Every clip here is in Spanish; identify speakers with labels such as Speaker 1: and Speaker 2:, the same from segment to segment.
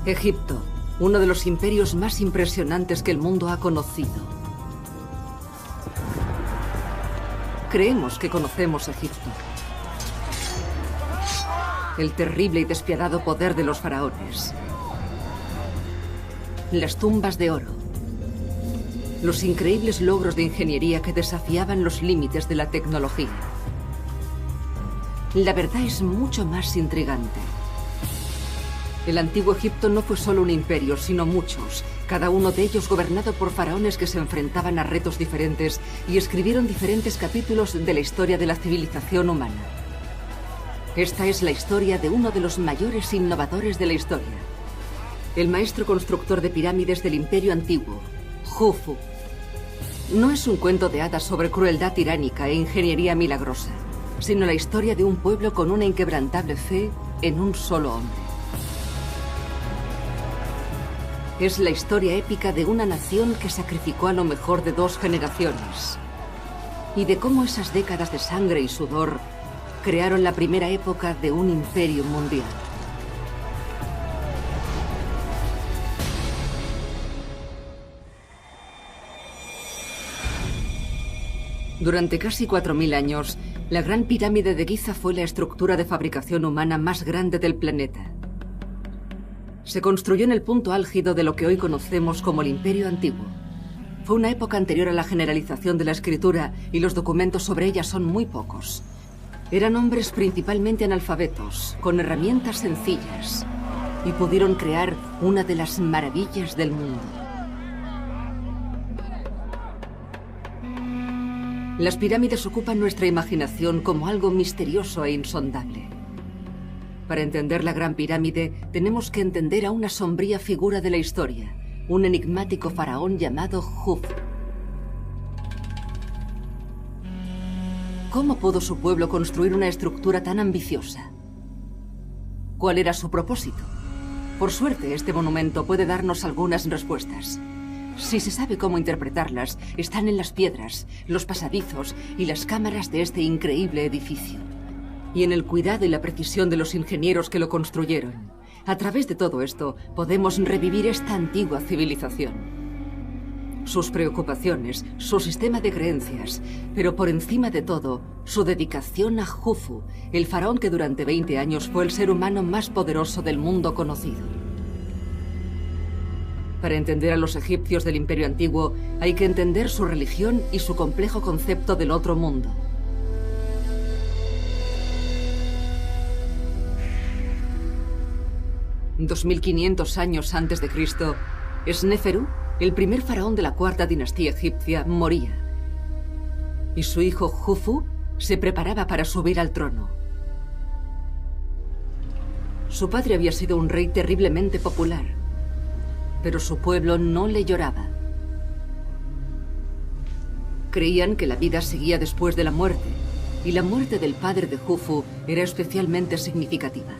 Speaker 1: Egipto, uno de los imperios más impresionantes que el mundo ha conocido. Creemos que conocemos Egipto. El terrible y despiadado poder de los faraones. Las tumbas de oro. Los increíbles logros de ingeniería que desafiaban los límites de la tecnología. La verdad es mucho más intrigante. El antiguo Egipto no fue solo un imperio, sino muchos, cada uno de ellos gobernado por faraones que se enfrentaban a retos diferentes y escribieron diferentes capítulos de la historia de la civilización humana. Esta es la historia de uno de los mayores innovadores de la historia. El maestro constructor de pirámides del Imperio Antiguo, Jufu. No es un cuento de hadas sobre crueldad tiránica e ingeniería milagrosa, sino la historia de un pueblo con una inquebrantable fe en un solo hombre. Es la historia épica de una nación que sacrificó a lo mejor de 2 generaciones. Y de cómo esas décadas de sangre y sudor crearon la primera época de un imperio mundial. Durante casi 4000 años, la Gran Pirámide de Giza fue la estructura de fabricación humana más grande del planeta. Se construyó en el punto álgido de lo que hoy conocemos como el Imperio Antiguo. Fue una época anterior a la generalización de la escritura y los documentos sobre ella son muy pocos. Eran hombres principalmente analfabetos, con herramientas sencillas, y pudieron crear una de las maravillas del mundo. Las pirámides ocupan nuestra imaginación como algo misterioso e insondable. Para entender la Gran Pirámide, tenemos que entender a una sombría figura de la historia, un enigmático faraón llamado Jufu. ¿Cómo pudo su pueblo construir una estructura tan ambiciosa? ¿Cuál era su propósito? Por suerte, este monumento puede darnos algunas respuestas. Si se sabe cómo interpretarlas, están en las piedras, los pasadizos y las cámaras de este increíble edificio. Y en el cuidado y la precisión de los ingenieros que lo construyeron. A través de todo esto, podemos revivir esta antigua civilización. Sus preocupaciones, su sistema de creencias, pero por encima de todo, su dedicación a Jufu, el faraón que durante 20 años fue el ser humano más poderoso del mundo conocido. Para entender a los egipcios del Imperio Antiguo, hay que entender su religión y su complejo concepto del otro mundo. 2500 años antes de Cristo, Sneferu, el primer faraón de la cuarta dinastía egipcia, moría. Y su hijo Jufu se preparaba para subir al trono. Su padre había sido un rey terriblemente popular, pero su pueblo no le lloraba. Creían que la vida seguía después de la muerte, y la muerte del padre de Jufu era especialmente significativa.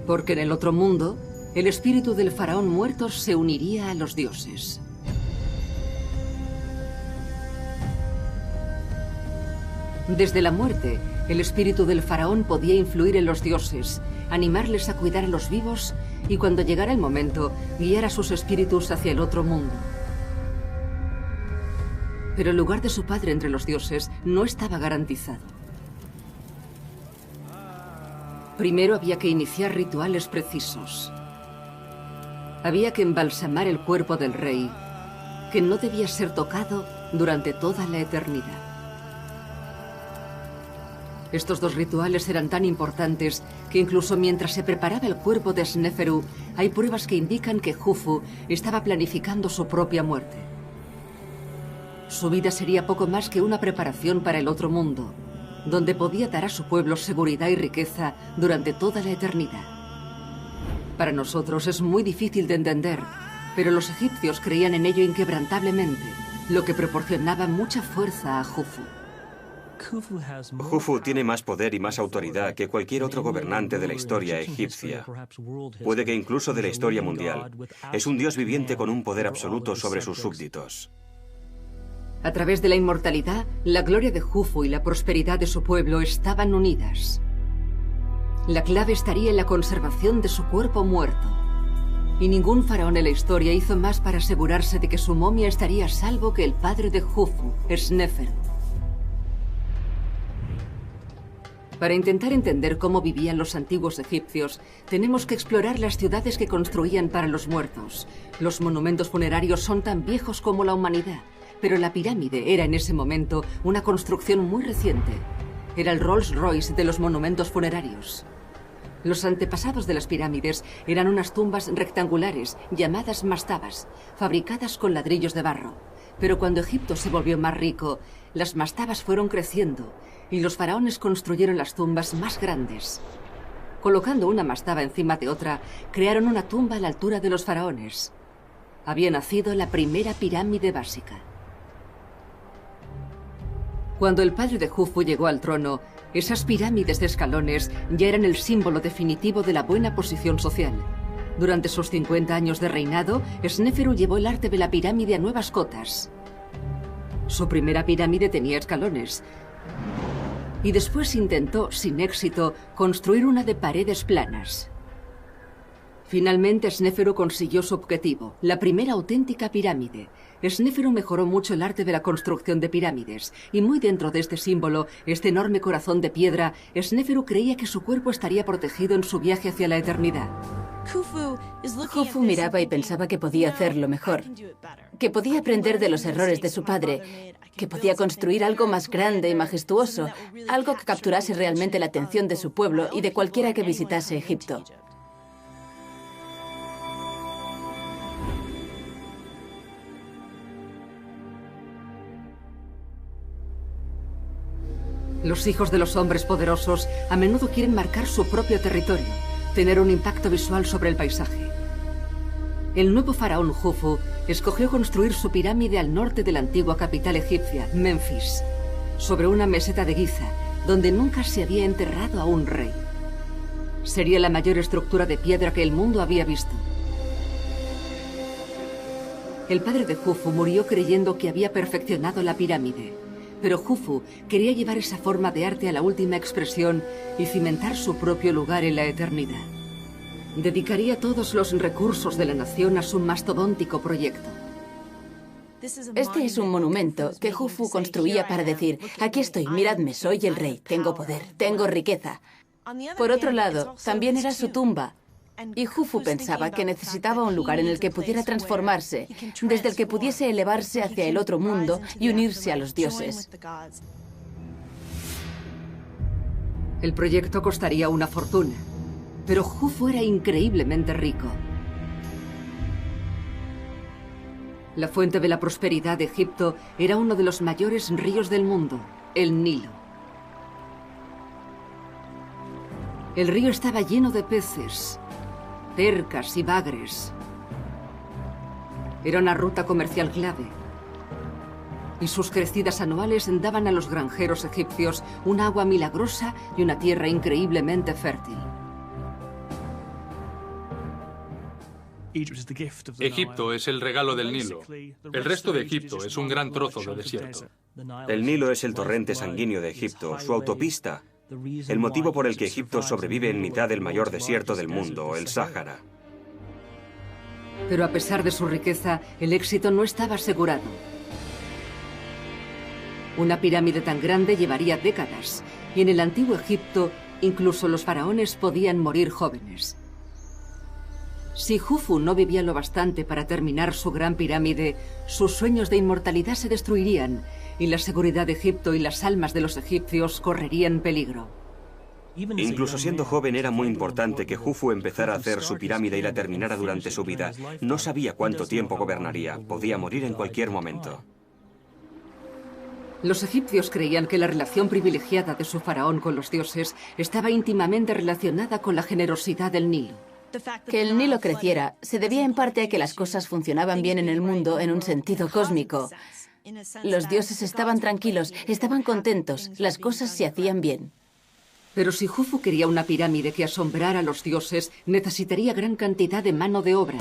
Speaker 1: Porque en el otro mundo, el espíritu del faraón muerto se uniría a los dioses. Desde la muerte, el espíritu del faraón podía influir en los dioses, animarles a cuidar a los vivos y cuando llegara el momento, guiar a sus espíritus hacia el otro mundo. Pero el lugar de su padre entre los dioses no estaba garantizado. Primero había que iniciar rituales precisos. Había que embalsamar el cuerpo del rey, que no debía ser tocado durante toda la eternidad. Estos 2 rituales eran tan importantes que incluso mientras se preparaba el cuerpo de Sneferu, hay pruebas que indican que Jufu estaba planificando su propia muerte. Su vida sería poco más que una preparación para el otro mundo, donde podía dar a su pueblo seguridad y riqueza durante toda la eternidad. Para nosotros es muy difícil de entender, pero los egipcios creían en ello inquebrantablemente, lo que proporcionaba mucha fuerza a Jufu.
Speaker 2: Jufu tiene más poder y más autoridad que cualquier otro gobernante de la historia egipcia. Puede que incluso de la historia mundial. Es un dios viviente con un poder absoluto sobre sus súbditos.
Speaker 1: A través de la inmortalidad, la gloria de Jufu y la prosperidad de su pueblo estaban unidas. La clave estaría en la conservación de su cuerpo muerto. Y ningún faraón en la historia hizo más para asegurarse de que su momia estaría a salvo que el padre de Jufu, Sneferu. Para intentar entender cómo vivían los antiguos egipcios, tenemos que explorar las ciudades que construían para los muertos. Los monumentos funerarios son tan viejos como la humanidad, pero la pirámide era en ese momento una construcción muy reciente. Era el Rolls Royce de los monumentos funerarios. Los antepasados de las pirámides eran unas tumbas rectangulares llamadas mastabas, fabricadas con ladrillos de barro. Pero cuando Egipto se volvió más rico, las mastabas fueron creciendo y los faraones construyeron las tumbas más grandes. Colocando una mastaba encima de otra, crearon una tumba a la altura de los faraones. Había nacido la primera pirámide básica. Cuando el padre de Jufu llegó al trono, esas pirámides de escalones ya eran el símbolo definitivo de la buena posición social. Durante sus 50 años de reinado, Sneferu llevó el arte de la pirámide a nuevas cotas. Su primera pirámide tenía escalones, y después intentó, sin éxito, construir una de paredes planas. Finalmente, Sneferu consiguió su objetivo, la primera auténtica pirámide. Sneferu mejoró mucho el arte de la construcción de pirámides, y muy dentro de este símbolo, este enorme corazón de piedra, Sneferu creía que su cuerpo estaría protegido en su viaje hacia la eternidad.
Speaker 3: Jufu miraba y pensaba que podía hacerlo mejor, que podía aprender de los errores de su padre, que podía construir algo más grande y majestuoso, algo que capturase realmente la atención de su pueblo y de cualquiera que visitase Egipto.
Speaker 1: Los hijos de los hombres poderosos a menudo quieren marcar su propio territorio, tener un impacto visual sobre el paisaje. El nuevo faraón Jufu escogió construir su pirámide al norte de la antigua capital egipcia, Menfis, sobre una meseta de Giza, donde nunca se había enterrado a un rey. Sería la mayor estructura de piedra que el mundo había visto. El padre de Jufu murió creyendo que había perfeccionado la pirámide, pero Jufu quería llevar esa forma de arte a la última expresión y cimentar su propio lugar en la eternidad. Dedicaría todos los recursos de la nación a su mastodóntico proyecto.
Speaker 3: Este es un monumento que Jufu construía para decir: aquí estoy, miradme, soy el rey, tengo poder, tengo riqueza. Por otro lado, también era su tumba. Y Jufu pensaba que necesitaba un lugar en el que pudiera transformarse, desde el que pudiese elevarse hacia el otro mundo y unirse a los dioses.
Speaker 1: El proyecto costaría una fortuna, pero Jufu era increíblemente rico. La fuente de la prosperidad de Egipto era uno de los mayores ríos del mundo, el Nilo. El río estaba lleno de peces, percas y bagres. Era una ruta comercial clave, y sus crecidas anuales daban a los granjeros egipcios un agua milagrosa y una tierra increíblemente fértil.
Speaker 4: Egipto es el regalo del Nilo. El resto de Egipto es un gran trozo de desierto.
Speaker 2: El Nilo es el torrente sanguíneo de Egipto, su autopista. El motivo por el que Egipto sobrevive en mitad del mayor desierto del mundo, el Sáhara.
Speaker 1: Pero a pesar de su riqueza, el éxito no estaba asegurado. Una pirámide tan grande llevaría décadas, y en el antiguo Egipto, incluso los faraones podían morir jóvenes. Si Jufu no vivía lo bastante para terminar su gran pirámide, sus sueños de inmortalidad se destruirían, y la seguridad de Egipto y las almas de los egipcios correrían peligro.
Speaker 2: Incluso siendo joven era muy importante que Jufu empezara a hacer su pirámide y la terminara durante su vida. No sabía cuánto tiempo gobernaría, podía morir en cualquier momento.
Speaker 1: Los egipcios creían que la relación privilegiada de su faraón con los dioses estaba íntimamente relacionada con la generosidad del Nilo.
Speaker 3: Que el Nilo creciera se debía en parte a que las cosas funcionaban bien en el mundo en un sentido cósmico. Los dioses estaban tranquilos, estaban contentos, las cosas se hacían bien.
Speaker 1: Pero si Jufu quería una pirámide que asombrara a los dioses, necesitaría gran cantidad de mano de obra.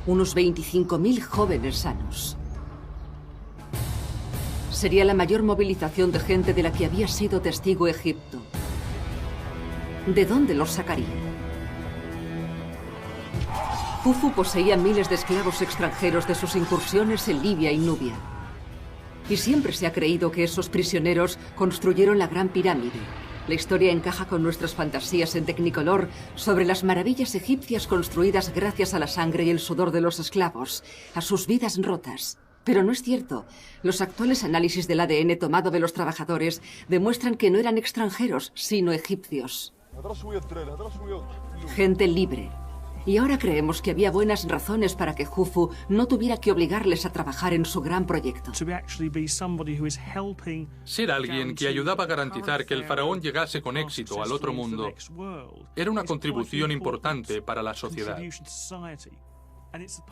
Speaker 1: Unos 25.000 jóvenes sanos. Sería la mayor movilización de gente de la que había sido testigo Egipto. ¿de dónde los sacaría? Jufu poseía miles de esclavos extranjeros de sus incursiones en Libia y Nubia. Y siempre se ha creído que esos prisioneros construyeron la Gran Pirámide. La historia encaja con nuestras fantasías en Technicolor sobre las maravillas egipcias construidas gracias a la sangre y el sudor de los esclavos, a sus vidas rotas. Pero no es cierto. Los actuales análisis del ADN tomado de los trabajadores demuestran que no eran extranjeros, sino egipcios. Gente libre. Y ahora creemos que había buenas razones para que Jufu no tuviera que obligarles a trabajar en su gran proyecto.
Speaker 4: Ser alguien que ayudaba a garantizar que el faraón llegase con éxito al otro mundo era una contribución importante para la sociedad.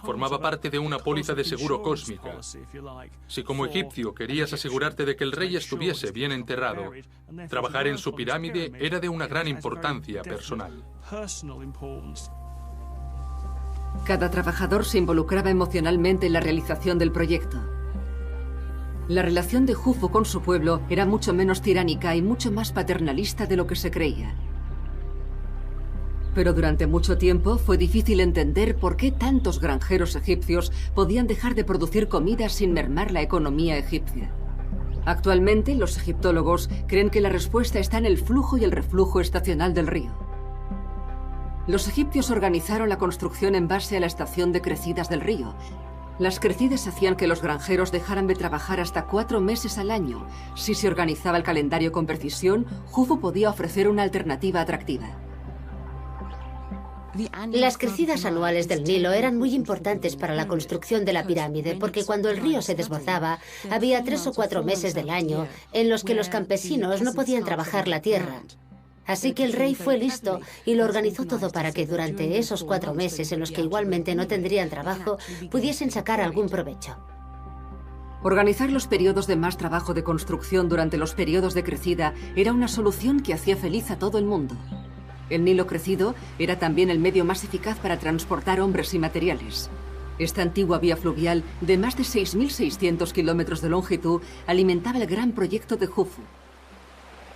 Speaker 4: Formaba parte de una póliza de seguro cósmica. Si como egipcio querías asegurarte de que el rey estuviese bien enterrado, trabajar en su pirámide era de una gran importancia personal.
Speaker 1: Cada trabajador se involucraba emocionalmente en la realización del proyecto. La relación de Jufu con su pueblo era mucho menos tiránica y mucho más paternalista de lo que se creía. Pero durante mucho tiempo fue difícil entender por qué tantos granjeros egipcios podían dejar de producir comida sin mermar la economía egipcia. Actualmente, los egiptólogos creen que la respuesta está en el flujo y el reflujo estacional del río. Los egipcios organizaron la construcción en base a la estación de crecidas del río. Las crecidas hacían que los granjeros dejaran de trabajar hasta 4 meses al año. Si se organizaba el calendario con precisión, Jufu podía ofrecer una alternativa atractiva.
Speaker 5: Las crecidas anuales del Nilo eran muy importantes para la construcción de la pirámide, porque cuando el río se desbordaba, había 3 o 4 meses del año en los que los campesinos no podían trabajar la tierra. Así que el rey fue listo y lo organizó todo para que durante esos 4 meses en los que igualmente no tendrían trabajo, pudiesen sacar algún provecho.
Speaker 1: Organizar los periodos de más trabajo de construcción durante los periodos de crecida era una solución que hacía feliz a todo el mundo. El Nilo crecido era también el medio más eficaz para transportar hombres y materiales. Esta antigua vía fluvial de más de 6.600 kilómetros de longitud alimentaba el gran proyecto de Jufu.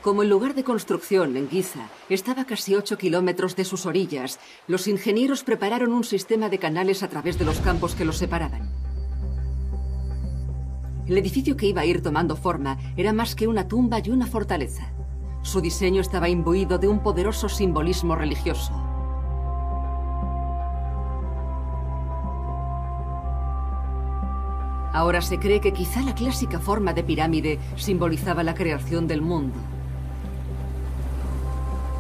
Speaker 1: Como el lugar de construcción, en Giza, estaba a casi 8 kilómetros de sus orillas, los ingenieros prepararon un sistema de canales a través de los campos que los separaban. El edificio que iba a ir tomando forma era más que una tumba y una fortaleza. Su diseño estaba imbuido de un poderoso simbolismo religioso. Ahora se cree que quizá la clásica forma de pirámide simbolizaba la creación del mundo.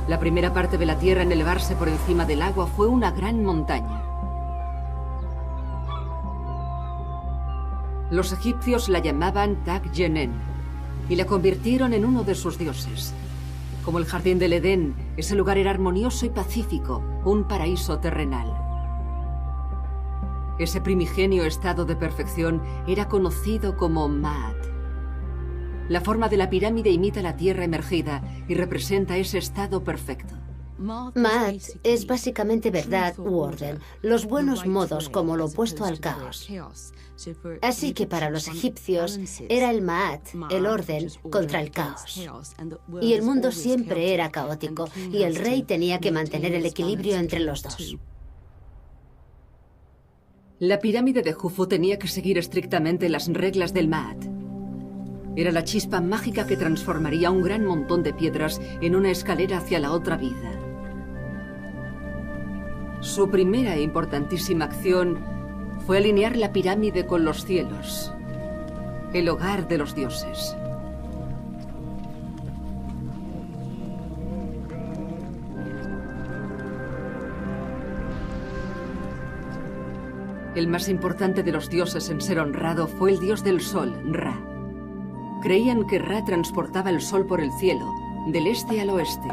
Speaker 1: La primera parte de la Tierra en elevarse por encima del agua fue una gran montaña. Los egipcios la llamaban Tak-Yenen y la convirtieron en uno de sus dioses. Como el jardín del Edén, ese lugar era armonioso y pacífico, un paraíso terrenal. Ese primigenio estado de perfección era conocido como Maat. La forma de la pirámide imita la tierra emergida y representa ese estado perfecto.
Speaker 5: Maat es básicamente verdad u orden, los buenos modos como lo opuesto al caos. Así que para los egipcios era el Maat, el orden, contra el caos. Y el mundo siempre era caótico y el rey tenía que mantener el equilibrio entre los dos.
Speaker 1: La pirámide de Jufu tenía que seguir estrictamente las reglas del Maat. Era la chispa mágica que transformaría un gran montón de piedras en una escalera hacia la otra vida. Su primera e importantísima acción fue alinear la pirámide con los cielos, el hogar de los dioses. El más importante de los dioses en ser honrado fue el dios del sol, Ra. Creían que Ra transportaba el sol por el cielo, del este al oeste.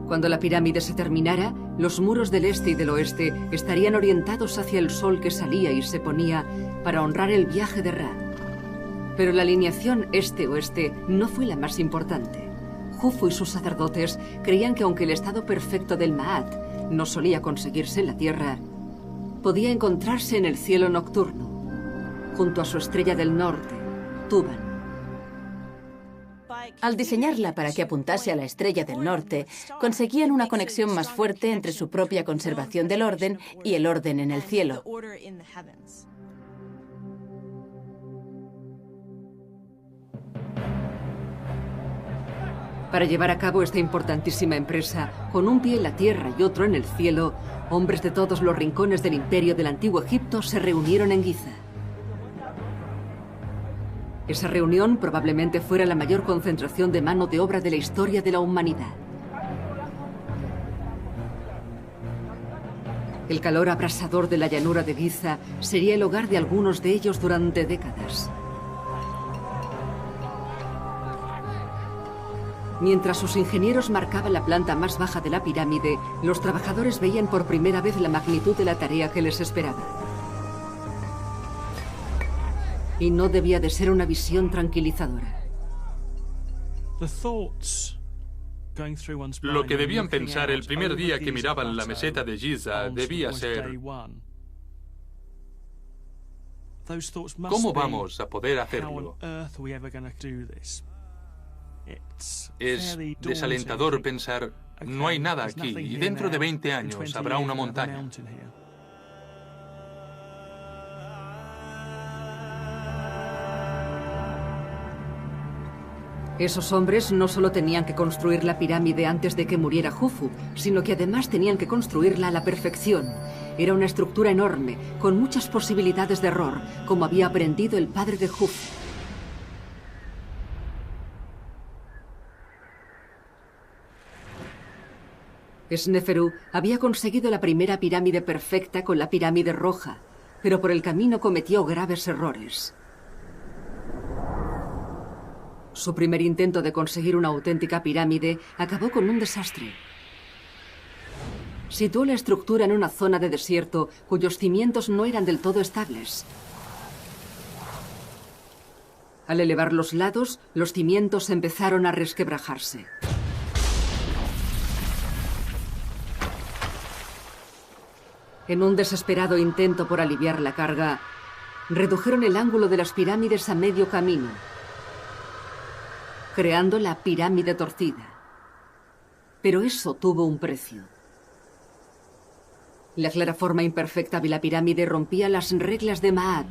Speaker 1: Cuando la pirámide se terminara, los muros del este y del oeste estarían orientados hacia el sol que salía y se ponía para honrar el viaje de Ra. Pero la alineación este-oeste no fue la más importante. Jufu y sus sacerdotes creían que aunque el estado perfecto del Maat no solía conseguirse en la tierra, podía encontrarse en el cielo nocturno, junto a su estrella del norte, Tuban.
Speaker 3: Al diseñarla para que apuntase a la estrella del norte, conseguían una conexión más fuerte entre su propia conservación del orden y el orden en el cielo.
Speaker 1: Para llevar a cabo esta importantísima empresa, con un pie en la tierra y otro en el cielo, hombres de todos los rincones del imperio del Antiguo Egipto se reunieron en Giza. Esa reunión probablemente fuera la mayor concentración de mano de obra de la historia de la humanidad. El calor abrasador de la llanura de Giza sería el hogar de algunos de ellos durante décadas. Mientras sus ingenieros marcaban la planta más baja de la pirámide, los trabajadores veían por primera vez la magnitud de la tarea que les esperaba. Y no debía de ser una visión tranquilizadora.
Speaker 4: Lo que debían pensar el primer día que miraban la meseta de Giza debía ser: ¿cómo vamos a poder hacerlo? Es desalentador pensar, no hay nada aquí y dentro de 20 años habrá una montaña.
Speaker 1: Esos hombres no solo tenían que construir la pirámide antes de que muriera Jufu, sino que además tenían que construirla a la perfección. Era una estructura enorme, con muchas posibilidades de error, como había aprendido el padre de Jufu. Sneferu había conseguido la primera pirámide perfecta con la pirámide roja, pero por el camino cometió graves errores. Su primer intento de conseguir una auténtica pirámide acabó con un desastre. Situó la estructura en una zona de desierto cuyos cimientos no eran del todo estables. Al elevar los lados, los cimientos empezaron a resquebrajarse. En un desesperado intento por aliviar la carga, redujeron el ángulo de las pirámides a medio camino, creando la pirámide torcida. Pero eso tuvo un precio. La clara forma imperfecta de la pirámide rompía las reglas de Maat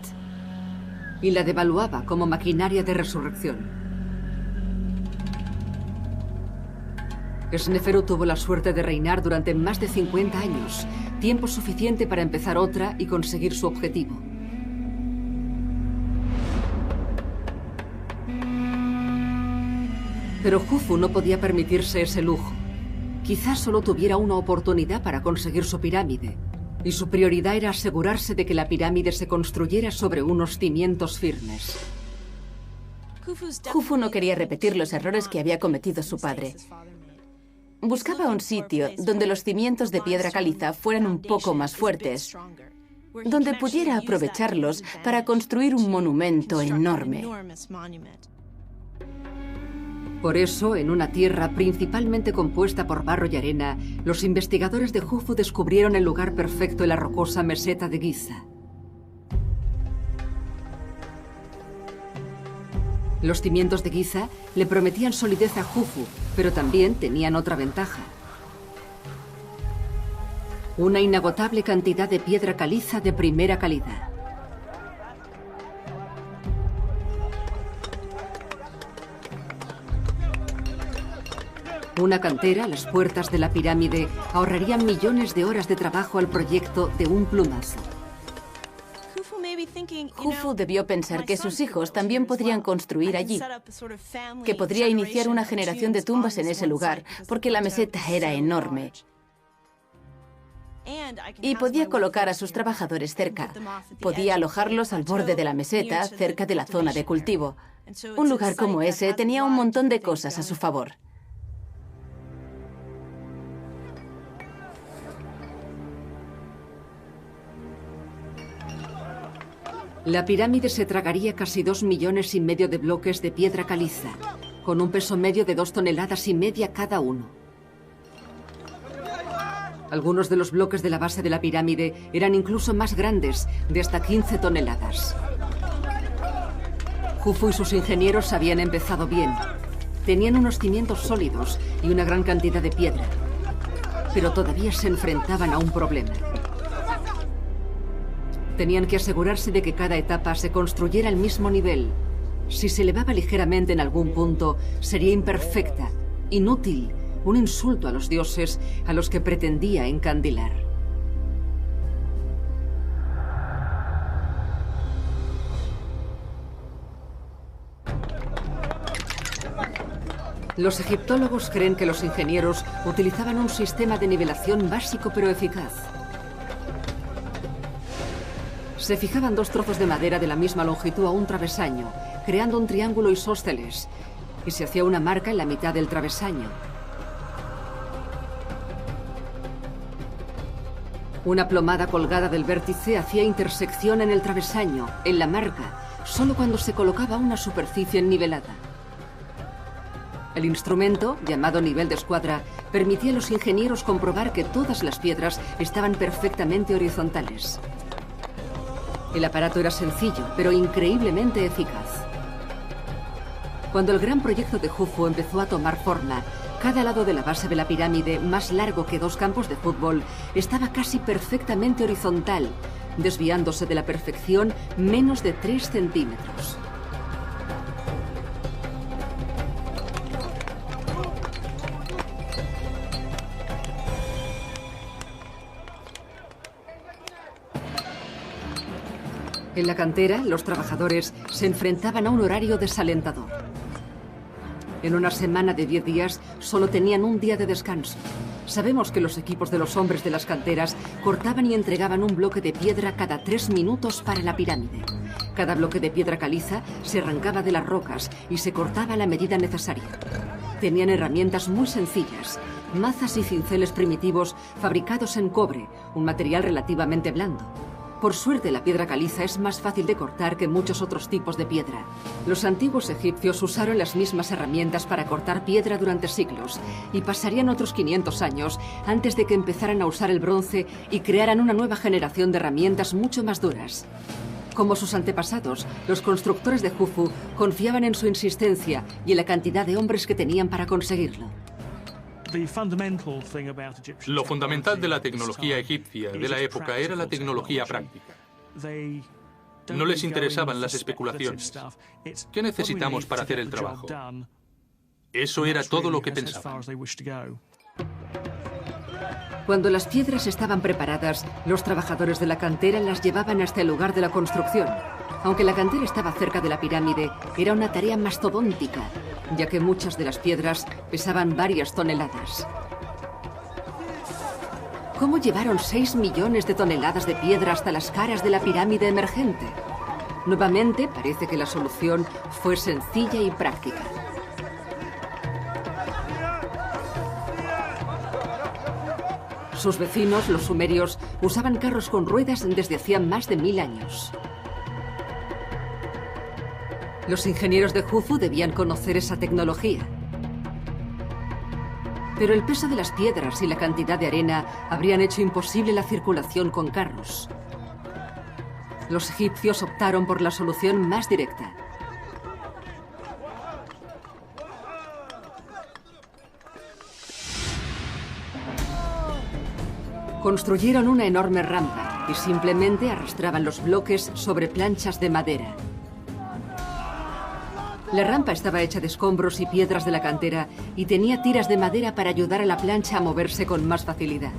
Speaker 1: y la devaluaba como maquinaria de resurrección. Sneferu tuvo la suerte de reinar durante más de 50 años, tiempo suficiente para empezar otra y conseguir su objetivo. Pero Jufu no podía permitirse ese lujo. Quizás solo tuviera una oportunidad para conseguir su pirámide, y su prioridad era asegurarse de que la pirámide se construyera sobre unos cimientos firmes.
Speaker 3: Jufu no quería repetir los errores que había cometido su padre. Buscaba un sitio donde los cimientos de piedra caliza fueran un poco más fuertes, donde pudiera aprovecharlos para construir un monumento enorme.
Speaker 1: Por eso, en una tierra principalmente compuesta por barro y arena, los investigadores de Jufu descubrieron el lugar perfecto en la rocosa meseta de Giza. Los cimientos de Giza le prometían solidez a Jufu, pero también tenían otra ventaja: una inagotable cantidad de piedra caliza de primera calidad. Una cantera a las puertas de la pirámide ahorraría millones de horas de trabajo al proyecto de un plumazo.
Speaker 3: Jufu debió pensar que sus hijos también podrían construir allí, que podría iniciar una generación de tumbas en ese lugar, porque la meseta era enorme. Y podía colocar a sus trabajadores cerca. Podía alojarlos al borde de la meseta, cerca de la zona de cultivo. Un lugar como ese tenía un montón de cosas a su favor.
Speaker 1: La pirámide se tragaría casi 2,5 millones de bloques de piedra caliza, con un peso medio de 2,5 toneladas cada uno. Algunos de los bloques de la base de la pirámide eran incluso más grandes, de hasta 15 toneladas. Jufu y sus ingenieros habían empezado bien, Tenían unos cimientos sólidos y una gran cantidad de piedra, pero todavía se enfrentaban a un problema. Tenían que asegurarse de que cada etapa se construyera al mismo nivel. Si se elevaba ligeramente en algún punto, sería imperfecta, inútil, un insulto a los dioses a los que pretendía encandilar. Los egiptólogos creen que los ingenieros utilizaban un sistema de nivelación básico pero eficaz. Se fijaban 2 trozos de madera de la misma longitud a un travesaño, creando un triángulo isósceles, y se hacía una marca en la mitad del travesaño. Una plomada colgada del vértice hacía intersección en el travesaño, en la marca, solo cuando se colocaba una superficie nivelada. El instrumento, llamado nivel de escuadra, permitía a los ingenieros comprobar que todas las piedras estaban perfectamente horizontales. El aparato era sencillo, pero increíblemente eficaz. Cuando el gran proyecto de Jufu empezó a tomar forma, cada lado de la base de la pirámide, más largo que 2 campos de fútbol, estaba casi perfectamente horizontal, desviándose de la perfección menos de 3 centímetros. En la cantera, los trabajadores se enfrentaban a un horario desalentador. En una semana de 10 días, solo tenían un día de descanso. Sabemos que los equipos de los hombres de las canteras cortaban y entregaban un bloque de piedra cada 3 minutos para la pirámide. Cada bloque de piedra caliza se arrancaba de las rocas y se cortaba a la medida necesaria. Tenían herramientas muy sencillas, mazas y cinceles primitivos fabricados en cobre, un material relativamente blando. Por suerte, la piedra caliza es más fácil de cortar que muchos otros tipos de piedra. Los antiguos egipcios usaron las mismas herramientas para cortar piedra durante siglos y pasarían otros 500 años antes de que empezaran a usar el bronce y crearan una nueva generación de herramientas mucho más duras. Como sus antepasados, los constructores de Jufu confiaban en su insistencia y en la cantidad de hombres que tenían para conseguirlo.
Speaker 4: Lo fundamental de la tecnología egipcia de la época era la tecnología práctica. No les interesaban las especulaciones. ¿Qué necesitamos para hacer el trabajo? Eso era todo lo que pensaban.
Speaker 1: Cuando las piedras estaban preparadas, los trabajadores de la cantera las llevaban hasta el lugar de la construcción. Aunque la cantera estaba cerca de la pirámide, era una tarea mastodóntica, ya que muchas de las piedras pesaban varias toneladas. ¿Cómo llevaron 6 millones de toneladas de piedra hasta las caras de la pirámide emergente? Nuevamente, parece que la solución fue sencilla y práctica. Sus vecinos, los sumerios, usaban carros con ruedas desde hacía más de 1000 años. Los ingenieros de Jufu debían conocer esa tecnología. Pero el peso de las piedras y la cantidad de arena habrían hecho imposible la circulación con carros. Los egipcios optaron por la solución más directa. Construyeron una enorme rampa y simplemente arrastraban los bloques sobre planchas de madera. La rampa estaba hecha de escombros y piedras de la cantera y tenía tiras de madera para ayudar a la plancha a moverse con más facilidad.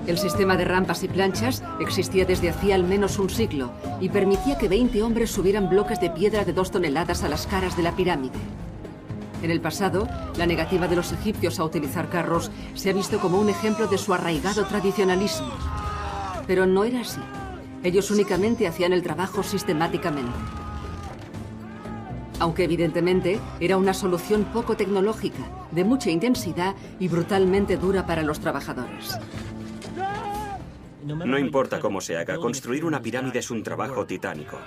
Speaker 1: El sistema de rampas y planchas existía desde hacía al menos un siglo y permitía que 20 hombres subieran bloques de piedra de 2 toneladas a las caras de la pirámide. En el pasado, la negativa de los egipcios a utilizar carros se ha visto como un ejemplo de su arraigado tradicionalismo. Pero no era así. Ellos únicamente hacían el trabajo sistemáticamente. Aunque evidentemente era una solución poco tecnológica, de mucha intensidad y brutalmente dura para los trabajadores.
Speaker 2: No importa cómo se haga, construir una pirámide es un trabajo titánico.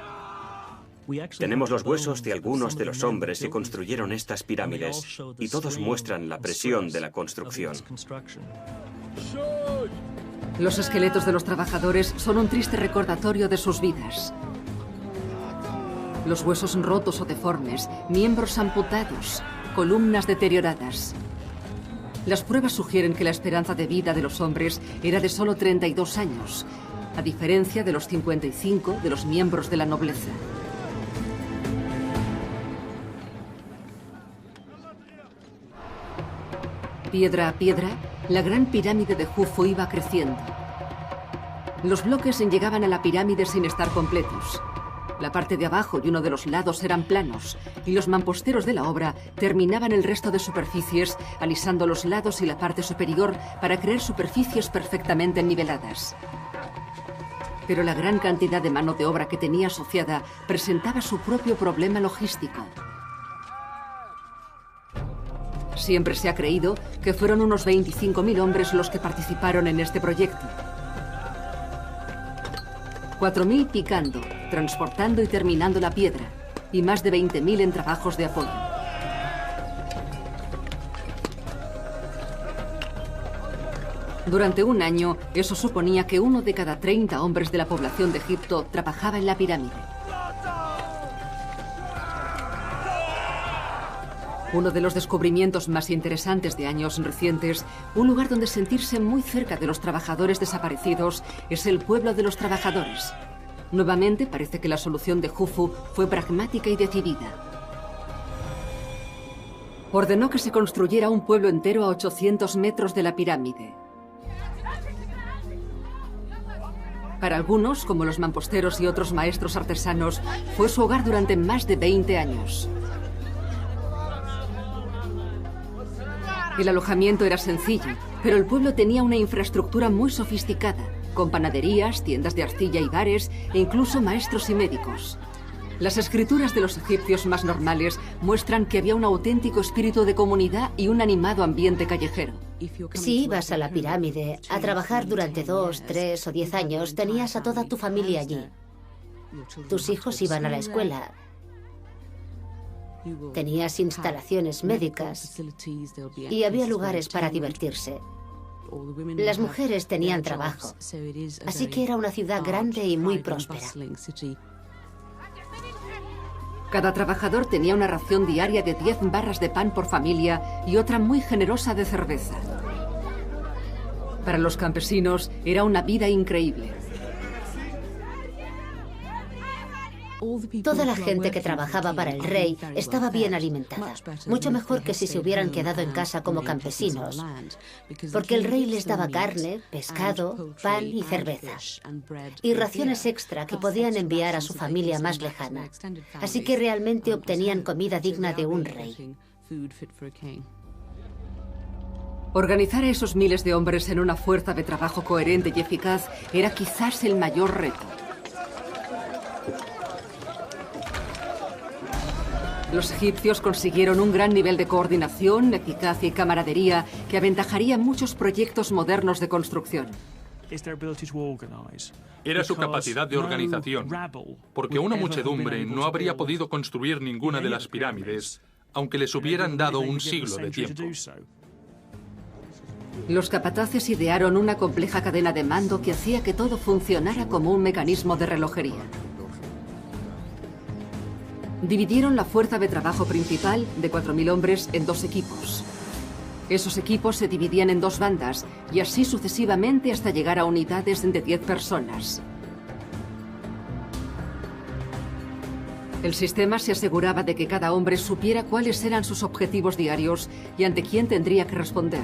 Speaker 2: Tenemos los huesos de algunos de los hombres que construyeron estas pirámides y todos muestran la presión de la construcción.
Speaker 1: Los esqueletos de los trabajadores son un triste recordatorio de sus vidas. Los huesos rotos o deformes, miembros amputados, columnas deterioradas. Las pruebas sugieren que la esperanza de vida de los hombres era de solo 32 años, a diferencia de los 55 de los miembros de la nobleza. Piedra a piedra, la gran pirámide de Jufu iba creciendo. Los bloques llegaban a la pirámide sin estar completos. La parte de abajo y uno de los lados eran planos, y los mamposteros de la obra terminaban el resto de superficies, alisando los lados y la parte superior para crear superficies perfectamente niveladas. Pero la gran cantidad de mano de obra que tenía asociada presentaba su propio problema logístico. Siempre se ha creído que fueron unos 25.000 hombres los que participaron en este proyecto. 4.000 picando, transportando y terminando la piedra, y más de 20.000 en trabajos de apoyo. Durante un año, eso suponía que 1 de cada 30 hombres de la población de Egipto trabajaba en la pirámide. Uno de los descubrimientos más interesantes de años recientes, un lugar donde sentirse muy cerca de los trabajadores desaparecidos, es el pueblo de los trabajadores. Nuevamente, parece que la solución de Jufu fue pragmática y decidida. Ordenó que se construyera un pueblo entero a 800 metros de la pirámide. Para algunos, como los mamposteros y otros maestros artesanos, fue su hogar durante más de 20 años. El alojamiento era sencillo, pero el pueblo tenía una infraestructura muy sofisticada, con panaderías, tiendas de arcilla y bares, e incluso maestros y médicos. Las escrituras de los egipcios más normales muestran que había un auténtico espíritu de comunidad y un animado ambiente callejero.
Speaker 5: Si ibas a la pirámide a trabajar durante 2, 3 o 10 años, tenías a toda tu familia allí. Tus hijos iban a la escuela. Tenías instalaciones médicas y había lugares para divertirse. Las mujeres tenían trabajo, así que era una ciudad grande y muy próspera.
Speaker 1: Cada trabajador tenía una ración diaria de 10 barras de pan por familia y otra muy generosa de cerveza. Para los campesinos era una vida increíble.
Speaker 5: Toda la gente que trabajaba para el rey estaba bien alimentada, mucho mejor que si se hubieran quedado en casa como campesinos, porque el rey les daba carne, pescado, pan y cerveza, y raciones extra que podían enviar a su familia más lejana. Así que realmente obtenían comida digna de un rey.
Speaker 1: Organizar a esos miles de hombres en una fuerza de trabajo coherente y eficaz era quizás el mayor reto. Los egipcios consiguieron un gran nivel de coordinación, eficacia y camaradería que aventajaría muchos proyectos modernos de construcción.
Speaker 4: Era su capacidad de organización, porque una muchedumbre no habría podido construir ninguna de las pirámides, aunque les hubieran dado un siglo de tiempo.
Speaker 1: Los capataces idearon una compleja cadena de mando que hacía que todo funcionara como un mecanismo de relojería. Dividieron la fuerza de trabajo principal, de 4.000 hombres, en 2 equipos. Esos equipos se dividían en 2 bandas, y así sucesivamente hasta llegar a unidades de 10 personas. El sistema se aseguraba de que cada hombre supiera cuáles eran sus objetivos diarios y ante quién tendría que responder.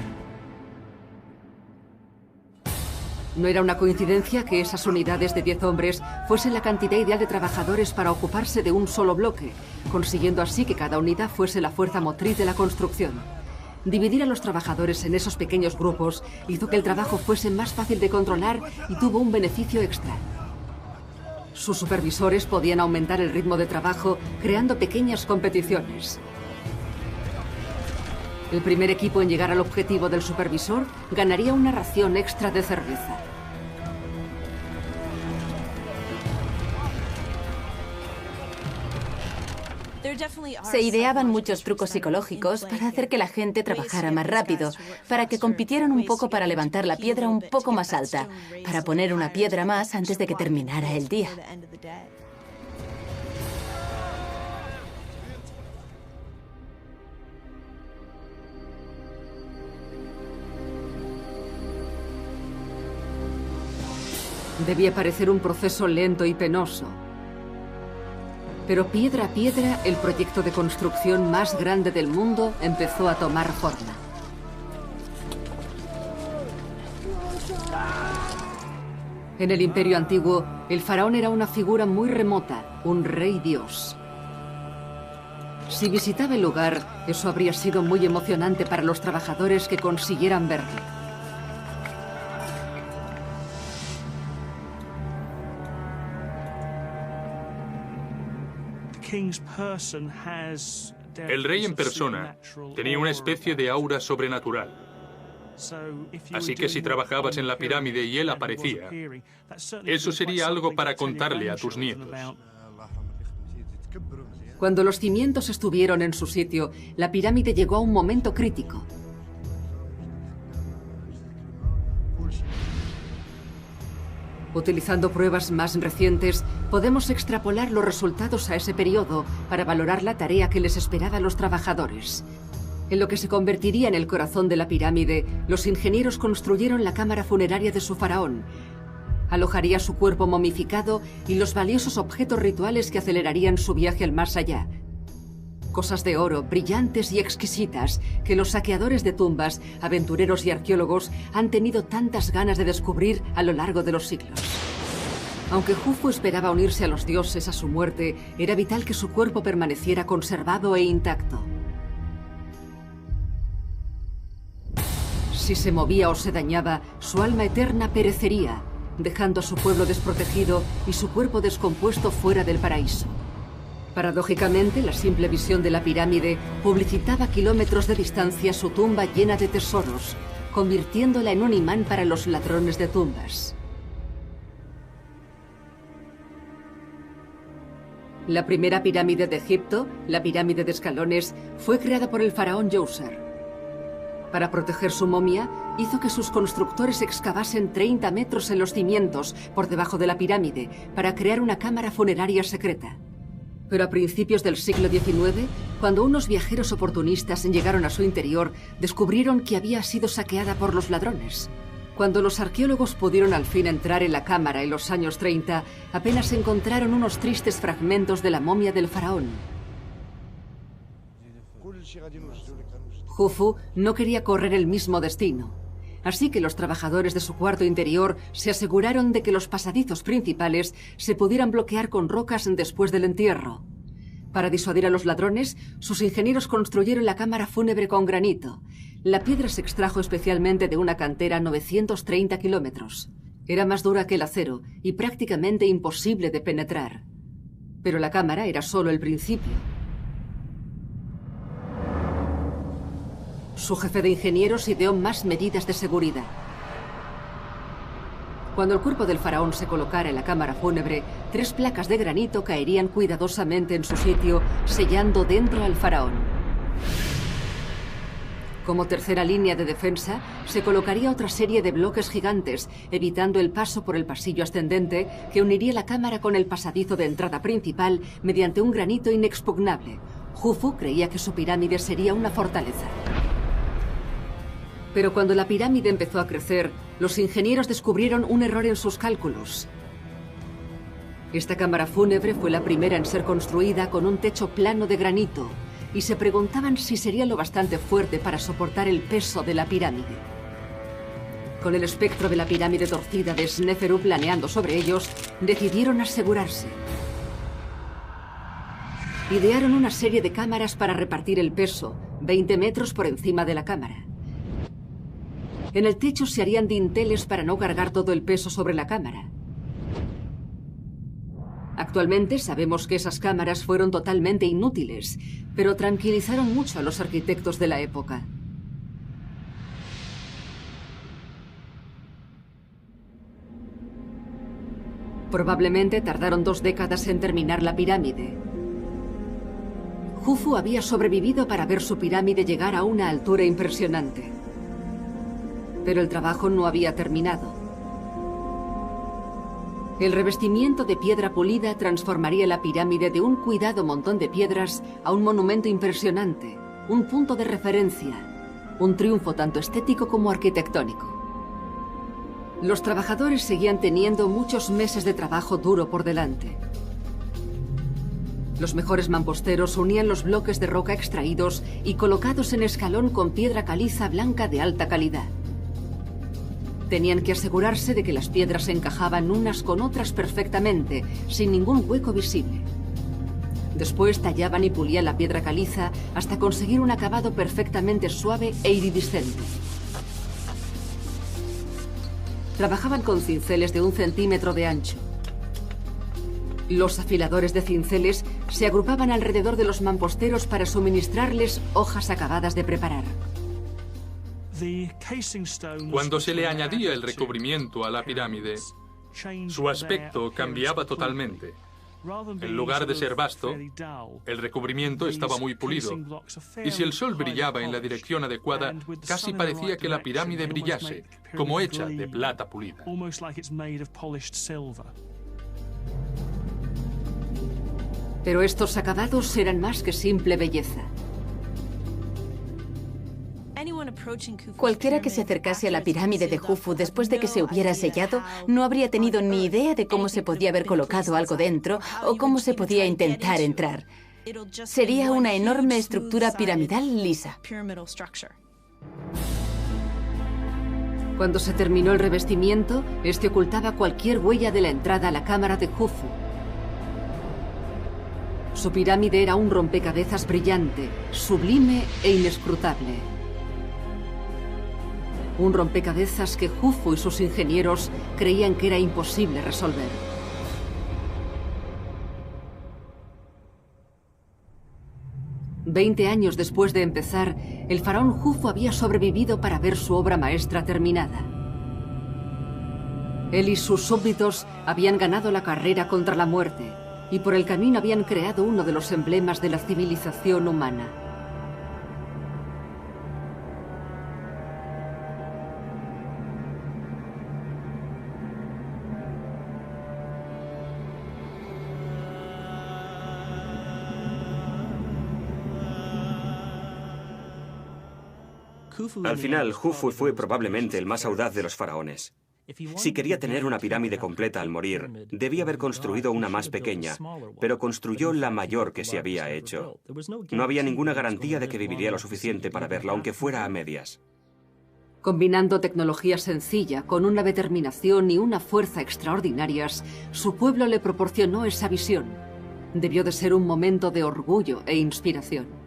Speaker 1: No era una coincidencia que esas unidades de 10 hombres fuesen la cantidad ideal de trabajadores para ocuparse de un solo bloque, consiguiendo así que cada unidad fuese la fuerza motriz de la construcción. Dividir a los trabajadores en esos pequeños grupos hizo que el trabajo fuese más fácil de controlar y tuvo un beneficio extra. Sus supervisores podían aumentar el ritmo de trabajo creando pequeñas competiciones. El primer equipo en llegar al objetivo del supervisor ganaría una ración extra de cerveza.
Speaker 3: Se ideaban muchos trucos psicológicos para hacer que la gente trabajara más rápido, para que compitieran un poco para levantar la piedra un poco más alta, para poner una piedra más antes de que terminara el día.
Speaker 1: Debía parecer un proceso lento y penoso. Pero piedra a piedra, el proyecto de construcción más grande del mundo empezó a tomar forma. En el Imperio Antiguo, el faraón era una figura muy remota, un rey dios. Si visitaba el lugar, eso habría sido muy emocionante para los trabajadores que consiguieran verlo.
Speaker 4: El rey en persona tenía una especie de aura sobrenatural. Así que si trabajabas en la pirámide y él aparecía, eso sería algo para contarle a tus nietos.
Speaker 1: Cuando los cimientos estuvieron en su sitio, la pirámide llegó a un momento crítico. Utilizando pruebas más recientes, podemos extrapolar los resultados a ese periodo para valorar la tarea que les esperaba a los trabajadores. En lo que se convertiría en el corazón de la pirámide, los ingenieros construyeron la cámara funeraria de su faraón. Alojaría su cuerpo momificado y los valiosos objetos rituales que acelerarían su viaje al más allá. Cosas de oro, brillantes y exquisitas, que los saqueadores de tumbas, aventureros y arqueólogos han tenido tantas ganas de descubrir a lo largo de los siglos. Aunque Jufu esperaba unirse a los dioses a su muerte, era vital que su cuerpo permaneciera conservado e intacto. Si se movía o se dañaba, su alma eterna perecería, dejando a su pueblo desprotegido y su cuerpo descompuesto fuera del paraíso. Paradójicamente, la simple visión de la pirámide publicitaba a kilómetros de distancia su tumba llena de tesoros, convirtiéndola en un imán para los ladrones de tumbas. La primera pirámide de Egipto, la pirámide de escalones, fue creada por el faraón Djoser. Para proteger su momia, hizo que sus constructores excavasen 30 metros en los cimientos por debajo de la pirámide para crear una cámara funeraria secreta. Pero a principios del siglo XIX, cuando unos viajeros oportunistas llegaron a su interior, descubrieron que había sido saqueada por los ladrones. Cuando los arqueólogos pudieron al fin entrar en la cámara en los años 30, apenas encontraron unos tristes fragmentos de la momia del faraón. Jufu no quería correr el mismo destino, así que los trabajadores de su cuarto interior se aseguraron de que los pasadizos principales se pudieran bloquear con rocas después del entierro. Para disuadir a los ladrones, sus ingenieros construyeron la cámara fúnebre con granito. La piedra se extrajo especialmente de una cantera a 930 kilómetros. Era más dura que el acero y prácticamente imposible de penetrar. Pero la cámara era solo el principio. Su jefe de ingenieros ideó más medidas de seguridad. Cuando el cuerpo del faraón se colocara en la cámara fúnebre, 3 placas de granito caerían cuidadosamente en su sitio, sellando dentro al faraón. Como tercera línea de defensa, se colocaría otra serie de bloques gigantes, evitando el paso por el pasillo ascendente que uniría la cámara con el pasadizo de entrada principal mediante un granito inexpugnable. Jufu creía que su pirámide sería una fortaleza. Pero cuando la pirámide empezó a crecer, los ingenieros descubrieron un error en sus cálculos. Esta cámara fúnebre fue la primera en ser construida con un techo plano de granito, y se preguntaban si sería lo bastante fuerte para soportar el peso de la pirámide. Con el espectro de la pirámide torcida de Sneferu planeando sobre ellos, decidieron asegurarse. Idearon una serie de cámaras para repartir el peso, 20 metros por encima de la cámara. En el techo se harían dinteles para no cargar todo el peso sobre la cámara. Actualmente sabemos que esas cámaras fueron totalmente inútiles, pero tranquilizaron mucho a los arquitectos de la época. Probablemente tardaron 2 décadas en terminar la pirámide. Jufu había sobrevivido para ver su pirámide llegar a una altura impresionante. Pero el trabajo no había terminado. El revestimiento de piedra pulida transformaría la pirámide de un cuidado montón de piedras a un monumento impresionante, un punto de referencia, un triunfo tanto estético como arquitectónico. Los trabajadores seguían teniendo muchos meses de trabajo duro por delante. Los mejores mamposteros unían los bloques de roca extraídos y colocados en escalón con piedra caliza blanca de alta calidad. Tenían que asegurarse de que las piedras se encajaban unas con otras perfectamente, sin ningún hueco visible. Después tallaban y pulían la piedra caliza hasta conseguir un acabado perfectamente suave e iridiscente. Trabajaban con cinceles de 1 centímetro de ancho. Los afiladores de cinceles se agrupaban alrededor de los mamposteros para suministrarles hojas acabadas de preparar.
Speaker 4: Cuando se le añadía el recubrimiento a la pirámide, su aspecto cambiaba totalmente. En lugar de ser vasto, el recubrimiento estaba muy pulido. Y si el sol brillaba en la dirección adecuada, casi parecía que la pirámide brillase, como hecha de plata pulida.
Speaker 1: Pero estos acabados eran más que simple belleza.
Speaker 3: Cualquiera que se acercase a la pirámide de Jufu después de que se hubiera sellado no habría tenido ni idea de cómo se podía haber colocado algo dentro o cómo se podía intentar entrar. Sería una enorme estructura piramidal lisa.
Speaker 1: Cuando se terminó el revestimiento, este ocultaba cualquier huella de la entrada a la cámara de Jufu. Su pirámide era un rompecabezas brillante, sublime e inescrutable. Un rompecabezas que Jufu y sus ingenieros creían que era imposible resolver. Veinte años después de empezar, el faraón Jufu había sobrevivido para ver su obra maestra terminada. Él y sus súbditos habían ganado la carrera contra la muerte y por el camino habían creado uno de los emblemas de la civilización humana.
Speaker 2: Al final, Jufu fue probablemente el más audaz de los faraones. Si quería tener una pirámide completa al morir, debía haber construido una más pequeña, pero construyó la mayor que se había hecho. No había ninguna garantía de que viviría lo suficiente para verla, aunque fuera a medias.
Speaker 1: Combinando tecnología sencilla con una determinación y una fuerza extraordinarias, su pueblo le proporcionó esa visión. Debió de ser un momento de orgullo e inspiración.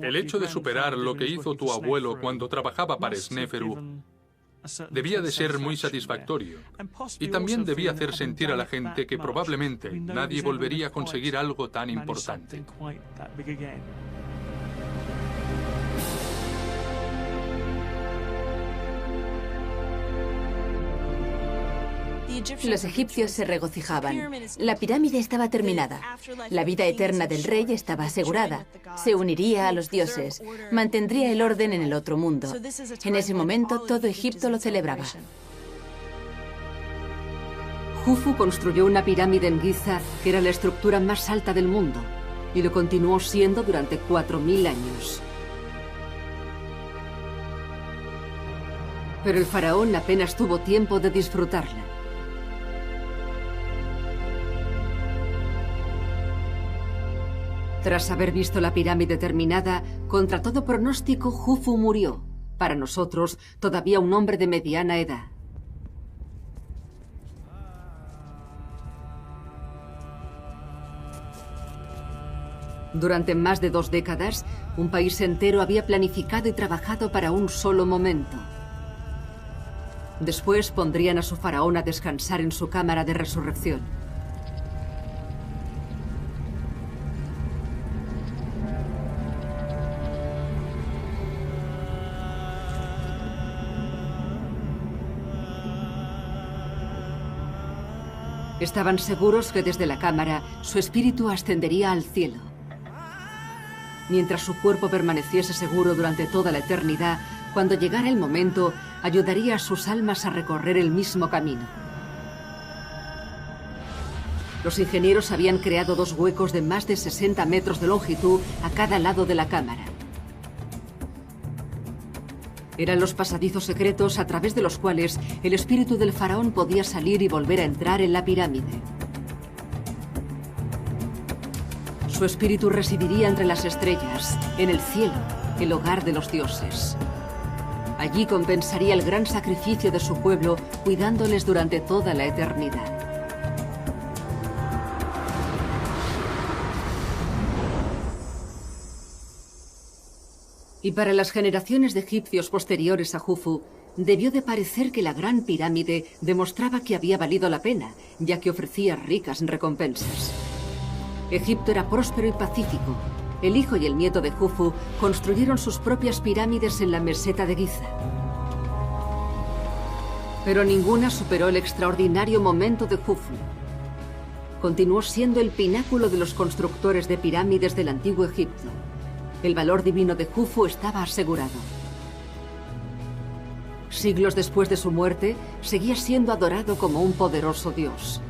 Speaker 4: El hecho de superar lo que hizo tu abuelo cuando trabajaba para Sneferu debía de ser muy satisfactorio. Y también debía hacer sentir a la gente que probablemente nadie volvería a conseguir algo tan importante.
Speaker 3: Los egipcios se regocijaban. La pirámide estaba terminada. La vida eterna del rey estaba asegurada. Se uniría a los dioses. Mantendría el orden en el otro mundo. En ese momento, todo Egipto lo celebraba.
Speaker 1: Jufu construyó una pirámide en Giza que era la estructura más alta del mundo y lo continuó siendo durante 4000 años. Pero el faraón apenas tuvo tiempo de disfrutarla. Tras haber visto la pirámide terminada, contra todo pronóstico, Jufu murió. Para nosotros, todavía un hombre de mediana edad. Durante más de 2 décadas, un país entero había planificado y trabajado para un solo momento. Después pondrían a su faraón a descansar en su cámara de resurrección. Estaban seguros que desde la cámara su espíritu ascendería al cielo. Mientras su cuerpo permaneciese seguro durante toda la eternidad, cuando llegara el momento, ayudaría a sus almas a recorrer el mismo camino. Los ingenieros habían creado 2 huecos de más de 60 metros de longitud a cada lado de la cámara. Eran los pasadizos secretos a través de los cuales el espíritu del faraón podía salir y volver a entrar en la pirámide. Su espíritu residiría entre las estrellas, en el cielo, el hogar de los dioses. Allí compensaría el gran sacrificio de su pueblo, cuidándoles durante toda la eternidad. Y para las generaciones de egipcios posteriores a Jufu, debió de parecer que la gran pirámide demostraba que había valido la pena, ya que ofrecía ricas recompensas. Egipto era próspero y pacífico. El hijo y el nieto de Jufu construyeron sus propias pirámides en la meseta de Giza. Pero ninguna superó el extraordinario momento de Jufu. Continuó siendo el pináculo de los constructores de pirámides del antiguo Egipto. El valor divino de Jufu estaba asegurado. Siglos después de su muerte, seguía siendo adorado como un poderoso dios.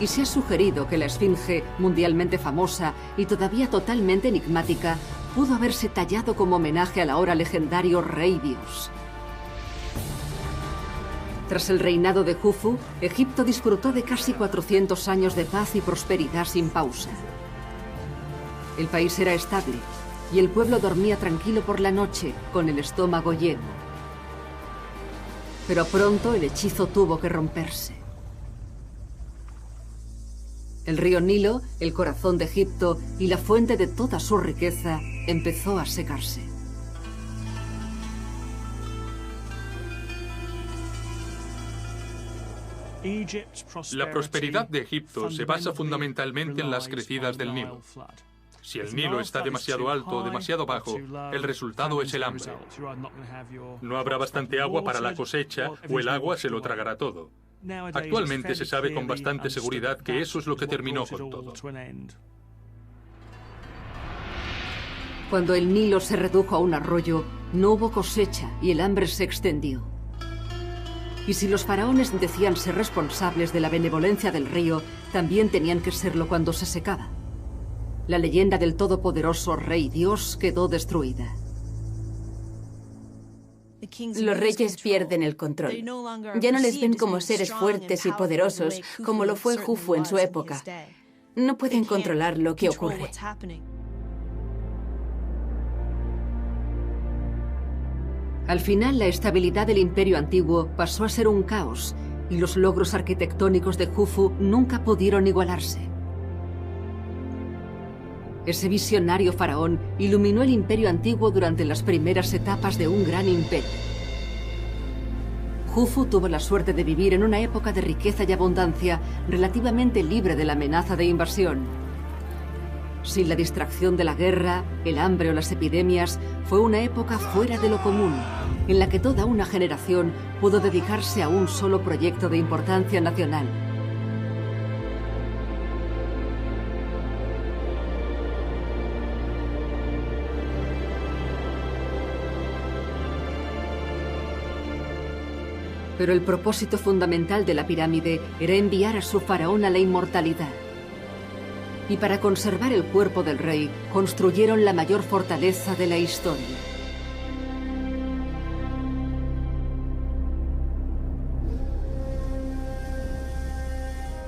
Speaker 1: Y se ha sugerido que la esfinge, mundialmente famosa y todavía totalmente enigmática, pudo haberse tallado como homenaje al ahora legendario rey dios. Tras el reinado de Jufu, Egipto disfrutó de casi 400 años de paz y prosperidad sin pausa. El país era estable y el pueblo dormía tranquilo por la noche, con el estómago lleno. Pero pronto el hechizo tuvo que romperse. El río Nilo, el corazón de Egipto y la fuente de toda su riqueza, empezó a secarse.
Speaker 4: La prosperidad de Egipto se basa fundamentalmente en las crecidas del Nilo. Si el Nilo está demasiado alto o demasiado bajo, el resultado es el hambre. No habrá bastante agua para la cosecha o el agua se lo tragará todo. Actualmente se sabe con bastante seguridad que eso es lo que terminó con todo.
Speaker 1: Cuando el Nilo se redujo a un arroyo, no hubo cosecha y el hambre se extendió. Y si los faraones decían ser responsables de la benevolencia del río, también tenían que serlo cuando se secaba. La leyenda del todopoderoso rey Dios quedó destruida.
Speaker 3: Los reyes pierden el control. Ya no les ven como seres fuertes y poderosos, como lo fue Jufu en su época. No pueden controlar lo que ocurre.
Speaker 1: Al final, la estabilidad del imperio antiguo pasó a ser un caos, y los logros arquitectónicos de Jufu nunca pudieron igualarse. Ese visionario faraón iluminó el imperio antiguo durante las primeras etapas de un gran imperio. Jufu tuvo la suerte de vivir en una época de riqueza y abundancia relativamente libre de la amenaza de invasión. Sin la distracción de la guerra, el hambre o las epidemias, fue una época fuera de lo común, en la que toda una generación pudo dedicarse a un solo proyecto de importancia nacional. Pero el propósito fundamental de la pirámide era enviar a su faraón a la inmortalidad. Y para conservar el cuerpo del rey, construyeron la mayor fortaleza de la historia.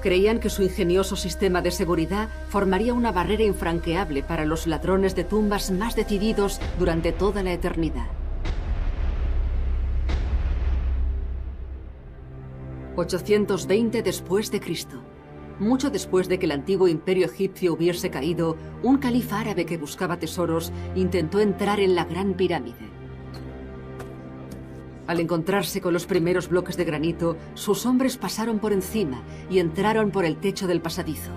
Speaker 1: Creían que su ingenioso sistema de seguridad formaría una barrera infranqueable para los ladrones de tumbas más decididos durante toda la eternidad. 820 después de Cristo. Mucho después de que el antiguo imperio egipcio hubiese caído, un califa árabe que buscaba tesoros intentó entrar en la Gran Pirámide. Al encontrarse con los primeros bloques de granito, sus hombres pasaron por encima y entraron por el techo del pasadizo.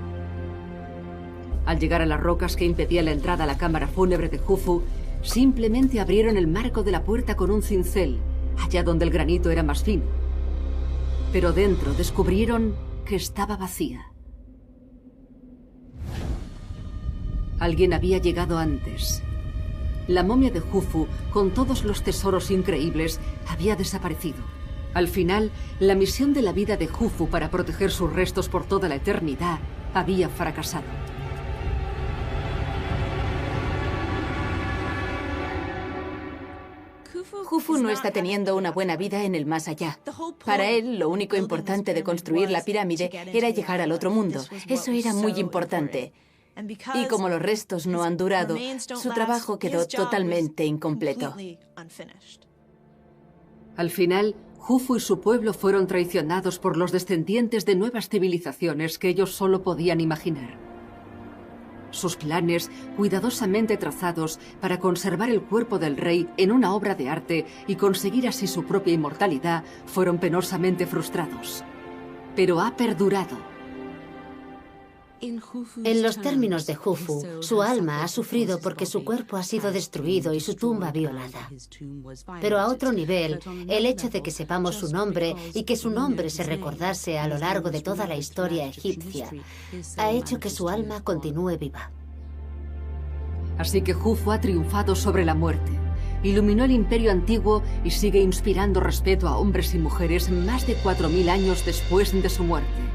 Speaker 1: Al llegar a las rocas que impedían la entrada a la cámara fúnebre de Jufu, simplemente abrieron el marco de la puerta con un cincel, allá donde el granito era más fino. Pero dentro descubrieron que estaba vacía. Alguien había llegado antes. La momia de Jufu, con todos los tesoros increíbles, había desaparecido. Al final, la misión de la vida de Jufu para proteger sus restos por toda la eternidad había fracasado.
Speaker 3: Jufu no está teniendo una buena vida en el más allá. Para él, lo único importante de construir la pirámide era llegar al otro mundo. Eso era muy importante. Y como los restos no han durado, su trabajo quedó totalmente incompleto.
Speaker 1: Al final, Jufu y su pueblo fueron traicionados por los descendientes de nuevas civilizaciones que ellos solo podían imaginar. Sus planes, cuidadosamente trazados para conservar el cuerpo del rey en una obra de arte y conseguir así su propia inmortalidad, fueron penosamente frustrados. Pero ha perdurado.
Speaker 5: En los términos de Jufu, su alma ha sufrido porque su cuerpo ha sido destruido y su tumba violada. Pero a otro nivel, el hecho de que sepamos su nombre y que su nombre se recordase a lo largo de toda la historia egipcia ha hecho que su alma continúe viva.
Speaker 1: Así que Jufu ha triunfado sobre la muerte, iluminó el imperio antiguo y sigue inspirando respeto a hombres y mujeres más de 4000 años después de su muerte.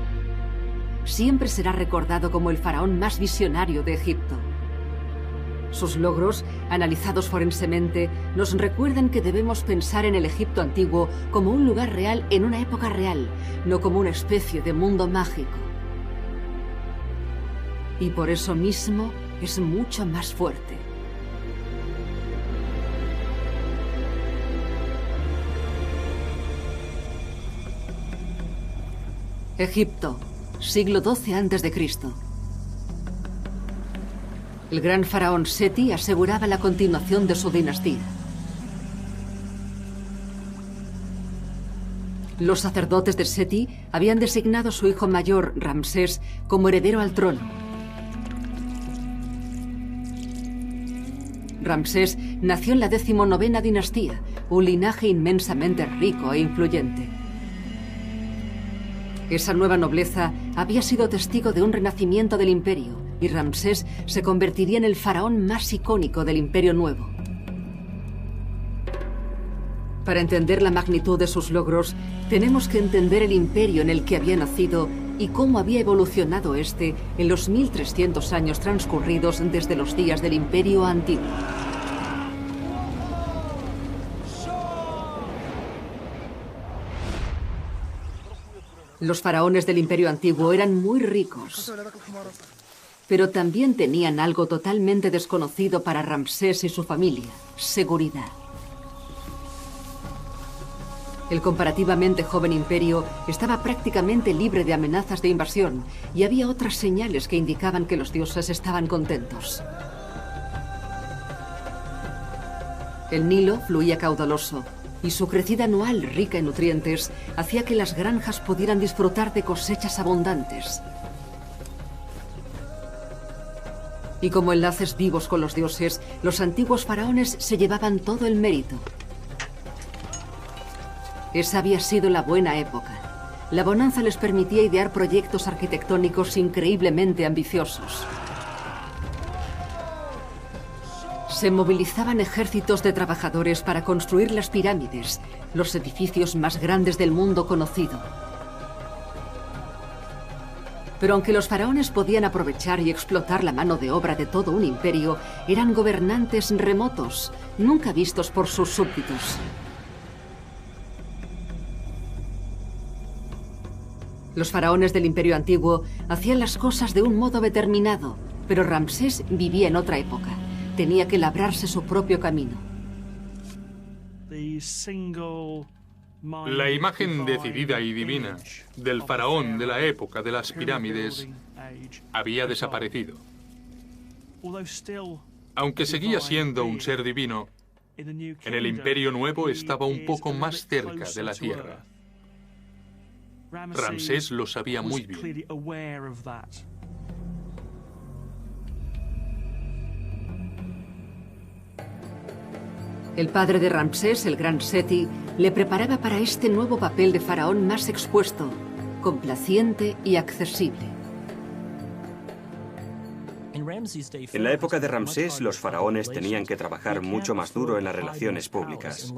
Speaker 1: Siempre será recordado como el faraón más visionario de Egipto. Sus logros, analizados forensemente, nos recuerdan que debemos pensar en el Egipto antiguo como un lugar real en una época real, no como una especie de mundo mágico. Y por eso mismo es mucho más fuerte. Egipto. Siglo XII a.C. El gran faraón Seti aseguraba la continuación de su dinastía. Los sacerdotes de Seti habían designado a su hijo mayor, Ramsés, como heredero al trono. Ramsés nació en la 19ª dinastía, un linaje inmensamente rico e influyente. Esa nueva nobleza había sido testigo de un renacimiento del imperio, y Ramsés se convertiría en el faraón más icónico del Imperio Nuevo. Para entender la magnitud de sus logros, tenemos que entender el imperio en el que había nacido y cómo había evolucionado este en los 1300 años transcurridos desde los días del Imperio Antiguo. Los faraones del Imperio Antiguo eran muy ricos, pero también tenían algo totalmente desconocido para Ramsés y su familia: seguridad. El comparativamente joven imperio estaba prácticamente libre de amenazas de invasión, y había otras señales que indicaban que los dioses estaban contentos. El Nilo fluía caudaloso, y su crecida anual rica en nutrientes hacía que las granjas pudieran disfrutar de cosechas abundantes. Y como enlaces vivos con los dioses, los antiguos faraones se llevaban todo el mérito. Esa había sido la buena época. La bonanza les permitía idear proyectos arquitectónicos increíblemente ambiciosos. Se movilizaban ejércitos de trabajadores para construir las pirámides, los edificios más grandes del mundo conocido. Pero aunque los faraones podían aprovechar y explotar la mano de obra de todo un imperio, eran gobernantes remotos, nunca vistos por sus súbditos. Los faraones del Imperio Antiguo hacían las cosas de un modo determinado, pero Ramsés vivía en otra época. Tenía que labrarse su propio camino.
Speaker 4: La imagen decidida y divina del faraón de la época de las pirámides había desaparecido. Aunque seguía siendo un ser divino, en el Imperio Nuevo estaba un poco más cerca de la tierra. Ramsés lo sabía muy bien.
Speaker 1: El padre de Ramsés, el gran Seti, le preparaba para este nuevo papel de faraón más expuesto, complaciente y accesible.
Speaker 2: En la época de Ramsés, los faraones tenían que trabajar mucho más duro en las relaciones públicas.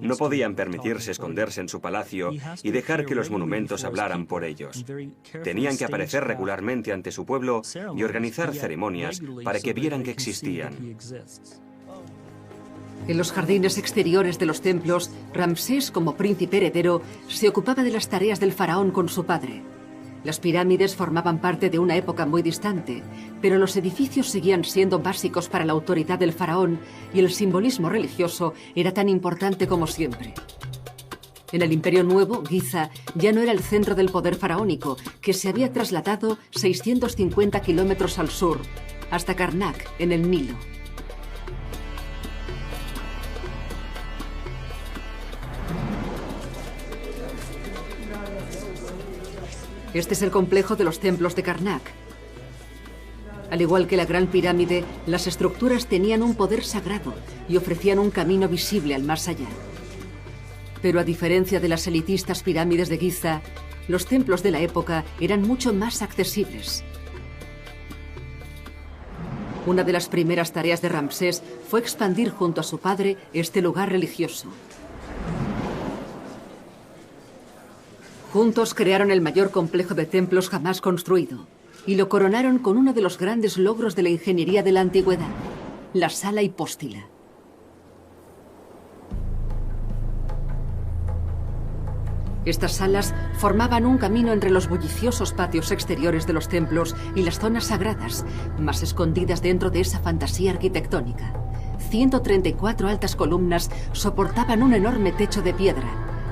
Speaker 2: No podían permitirse esconderse en su palacio y dejar que los monumentos hablaran por ellos. Tenían que aparecer regularmente ante su pueblo y organizar ceremonias para que vieran que existían.
Speaker 1: En los jardines exteriores de los templos, Ramsés, como príncipe heredero, se ocupaba de las tareas del faraón con su padre. Las pirámides formaban parte de una época muy distante, pero los edificios seguían siendo básicos para la autoridad del faraón y el simbolismo religioso era tan importante como siempre. En el Imperio Nuevo, Giza ya no era el centro del poder faraónico, que se había trasladado 650 kilómetros al sur, hasta Karnak, en el Nilo. Este es el complejo de los templos de Karnak. Al igual que la Gran Pirámide, las estructuras tenían un poder sagrado y ofrecían un camino visible al más allá. Pero a diferencia de las elitistas pirámides de Giza, los templos de la época eran mucho más accesibles. Una de las primeras tareas de Ramsés fue expandir junto a su padre este lugar religioso. Juntos crearon el mayor complejo de templos jamás construido y lo coronaron con uno de los grandes logros de la ingeniería de la antigüedad, la sala hipóstila. Estas salas formaban un camino entre los bulliciosos patios exteriores de los templos y las zonas sagradas, más escondidas dentro de esa fantasía arquitectónica. 134 altas columnas soportaban un enorme techo de piedra.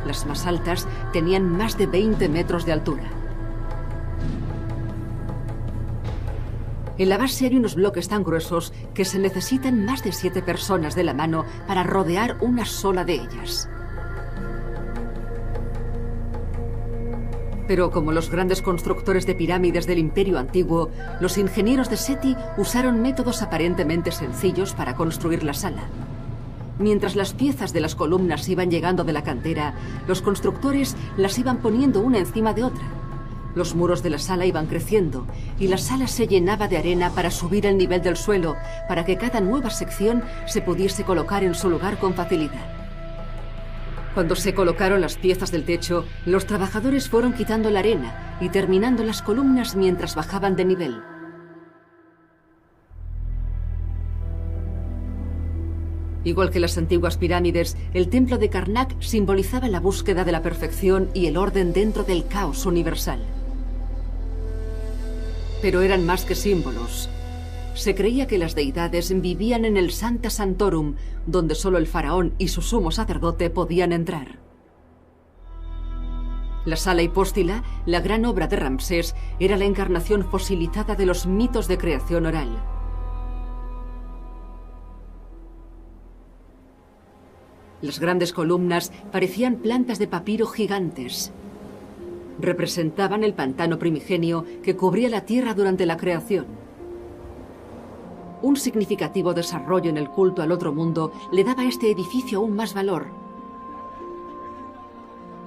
Speaker 1: Las más altas tenían más de 20 metros de altura. En la base hay unos bloques tan gruesos que se necesitan más de 7 personas de la mano para rodear una sola de ellas. Pero como los grandes constructores de pirámides del Imperio Antiguo, los ingenieros de Seti usaron métodos aparentemente sencillos para construir la sala. Mientras las piezas de las columnas iban llegando de la cantera, los constructores las iban poniendo una encima de otra. Los muros de la sala iban creciendo y la sala se llenaba de arena para subir el nivel del suelo, para que cada nueva sección se pudiese colocar en su lugar con facilidad. Cuando se colocaron las piezas del techo, los trabajadores fueron quitando la arena y terminando las columnas mientras bajaban de nivel. Igual que las antiguas pirámides, el templo de Karnak simbolizaba la búsqueda de la perfección y el orden dentro del caos universal. Pero eran más que símbolos. Se creía que las deidades vivían en el Sancta Sanctorum, donde solo el faraón y su sumo sacerdote podían entrar. La sala hipóstila, la gran obra de Ramsés, era la encarnación fosilizada de los mitos de creación oral. Las grandes columnas parecían plantas de papiro gigantes. Representaban el pantano primigenio que cubría la tierra durante la creación. Un significativo desarrollo en el culto al otro mundo le daba a este edificio aún más valor.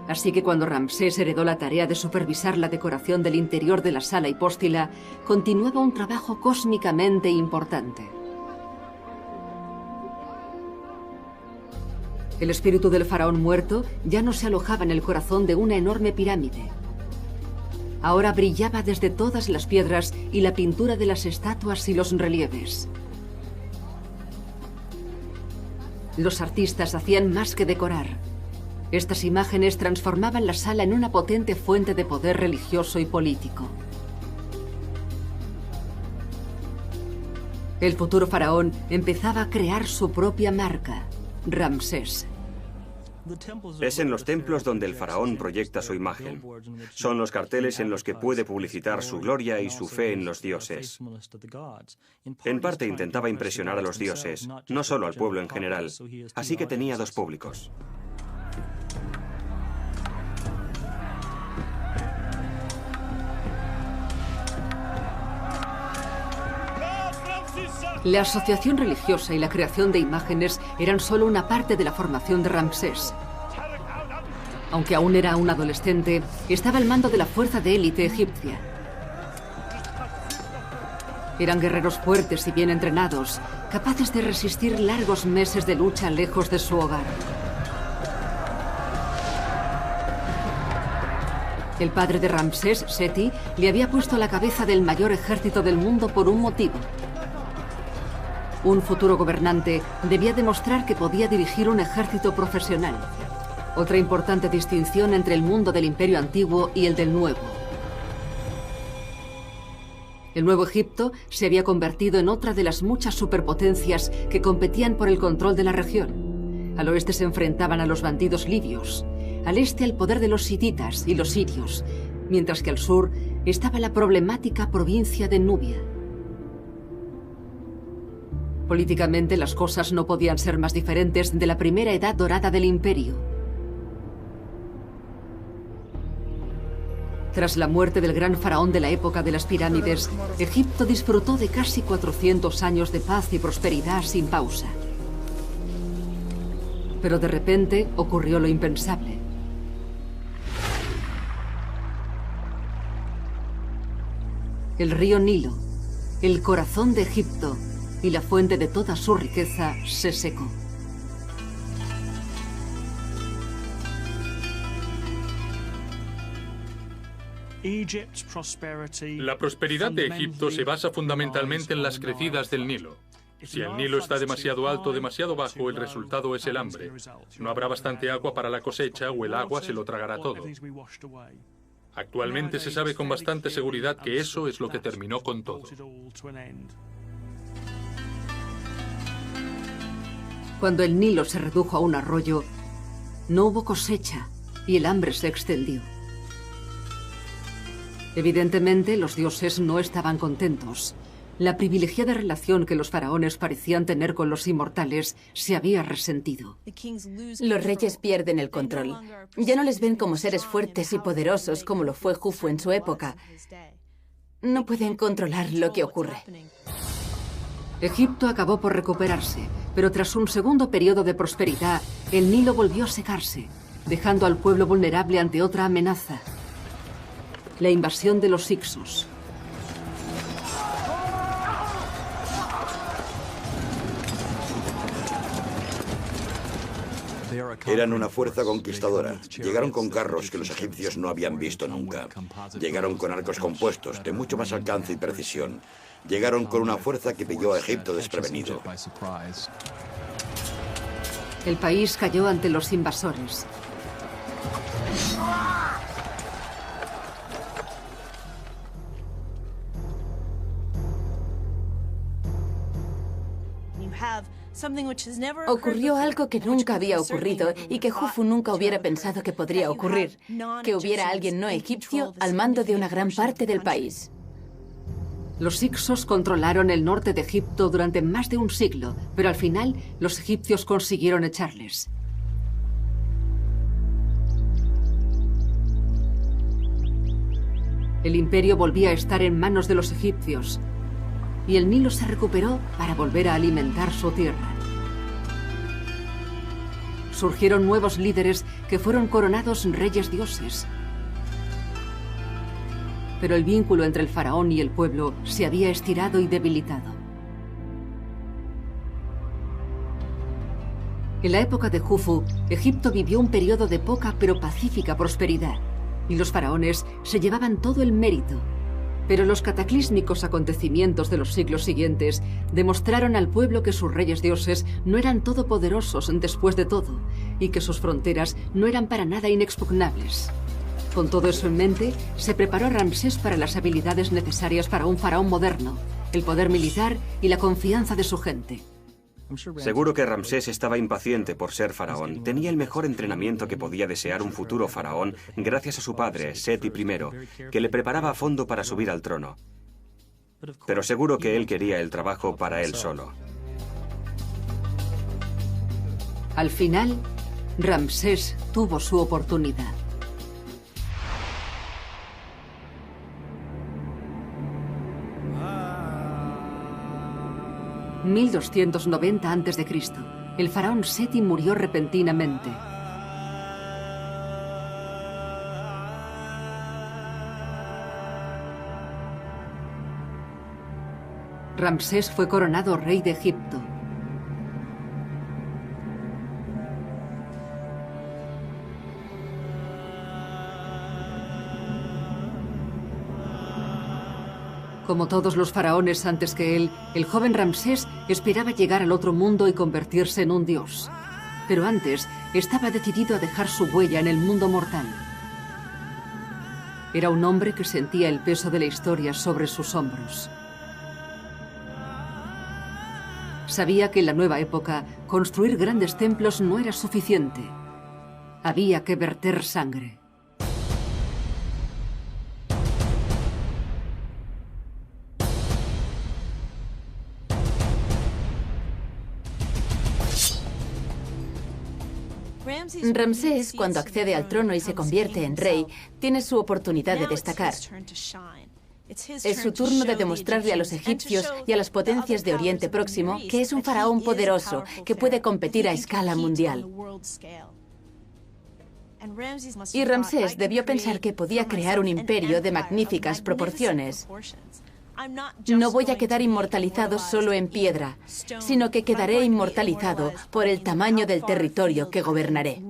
Speaker 1: Así que cuando Ramsés heredó la tarea de supervisar la decoración del interior de la sala hipóstila, continuaba un trabajo cósmicamente importante. El espíritu del faraón muerto ya no se alojaba en el corazón de una enorme pirámide. Ahora brillaba desde todas las piedras y la pintura de las estatuas y los relieves. Los artistas hacían más que decorar. Estas imágenes transformaban la sala en una potente fuente de poder religioso y político. El futuro faraón empezaba a crear su propia marca, Ramsés.
Speaker 2: Es en los templos donde el faraón proyecta su imagen. Son los carteles en los que puede publicitar su gloria y su fe en los dioses. En parte intentaba impresionar a los dioses, no solo al pueblo en general, así que tenía dos públicos.
Speaker 1: La asociación religiosa y la creación de imágenes eran solo una parte de la formación de Ramsés. Aunque aún era un adolescente, estaba al mando de la fuerza de élite egipcia. Eran guerreros fuertes y bien entrenados, capaces de resistir largos meses de lucha lejos de su hogar. El padre de Ramsés, Seti, le había puesto a la cabeza del mayor ejército del mundo por un motivo. Un futuro gobernante debía demostrar que podía dirigir un ejército profesional. Otra importante distinción entre el mundo del Imperio Antiguo y el del Nuevo. El Nuevo Egipto se había convertido en otra de las muchas superpotencias que competían por el control de la región. Al oeste se enfrentaban a los bandidos libios, al este al poder de los hititas y los sirios, mientras que al sur estaba la problemática provincia de Nubia. Políticamente las cosas no podían ser más diferentes de la primera edad dorada del imperio. Tras la muerte del gran faraón de la época de las pirámides, Egipto disfrutó de casi 400 años de paz y prosperidad sin pausa. Pero de repente ocurrió lo impensable. El río Nilo, el corazón de Egipto y la fuente de toda su riqueza, se secó.
Speaker 4: La prosperidad de Egipto se basa fundamentalmente en las crecidas del Nilo. Si el Nilo está demasiado alto o demasiado bajo, el resultado es el hambre. No habrá bastante agua para la cosecha o el agua se lo tragará todo. Actualmente se sabe con bastante seguridad que eso es lo que terminó con todo.
Speaker 1: Cuando el Nilo se redujo a un arroyo, no hubo cosecha y el hambre se extendió. Evidentemente, los dioses no estaban contentos. La privilegiada relación que los faraones parecían tener con los inmortales se había resentido.
Speaker 3: Los reyes pierden el control. Ya no les ven como seres fuertes y poderosos como lo fue Jufu en su época. No pueden controlar lo que ocurre.
Speaker 1: Egipto acabó por recuperarse, pero tras un segundo periodo de prosperidad, el Nilo volvió a secarse, dejando al pueblo vulnerable ante otra amenaza: la invasión de los Hyksos.
Speaker 6: Eran una fuerza conquistadora. Llegaron con carros que los egipcios no habían visto nunca. Llegaron con arcos compuestos de mucho más alcance y precisión. Llegaron con una fuerza que pilló a Egipto desprevenido.
Speaker 1: El país cayó ante los invasores.
Speaker 3: Ocurrió algo que nunca había ocurrido y que Jufu nunca hubiera pensado que podría ocurrir: que hubiera alguien no egipcio al mando de una gran parte del país.
Speaker 1: Los Hyksos controlaron el norte de Egipto durante más de un siglo, pero al final los egipcios consiguieron echarles. El imperio volvía a estar en manos de los egipcios, y el Nilo se recuperó para volver a alimentar su tierra. Surgieron nuevos líderes que fueron coronados reyes dioses. Pero el vínculo entre el faraón y el pueblo se había estirado y debilitado. En la época de Jufu, Egipto vivió un periodo de poca pero pacífica prosperidad, y los faraones se llevaban todo el mérito. Pero los cataclísmicos acontecimientos de los siglos siguientes demostraron al pueblo que sus reyes dioses no eran todopoderosos después de todo, y que sus fronteras no eran para nada inexpugnables. Con todo eso en mente, se preparó Ramsés para las habilidades necesarias para un faraón moderno, el poder militar y la confianza de su gente.
Speaker 2: Seguro que Ramsés estaba impaciente por ser faraón. Tenía el mejor entrenamiento que podía desear un futuro faraón gracias a su padre, Seti I, que le preparaba a fondo para subir al trono. Pero seguro que él quería el trabajo para él solo.
Speaker 1: Al final, Ramsés tuvo su oportunidad. En 1290 a.C., el faraón Seti murió repentinamente. Ramsés fue coronado rey de Egipto. Como todos los faraones antes que él, el joven Ramsés esperaba llegar al otro mundo y convertirse en un dios. Pero antes estaba decidido a dejar su huella en el mundo mortal. Era un hombre que sentía el peso de la historia sobre sus hombros. Sabía que en la nueva época construir grandes templos no era suficiente. Había que verter sangre.
Speaker 3: Ramsés, cuando accede al trono y se convierte en rey, tiene su oportunidad de destacar. Es su turno de demostrarle a los egipcios y a las potencias de Oriente Próximo que es un faraón poderoso que puede competir a escala mundial. Y Ramsés debió pensar que podía crear un imperio de magníficas proporciones. No voy a quedar inmortalizado solo en piedra, sino que quedaré inmortalizado por el tamaño del territorio que gobernaré.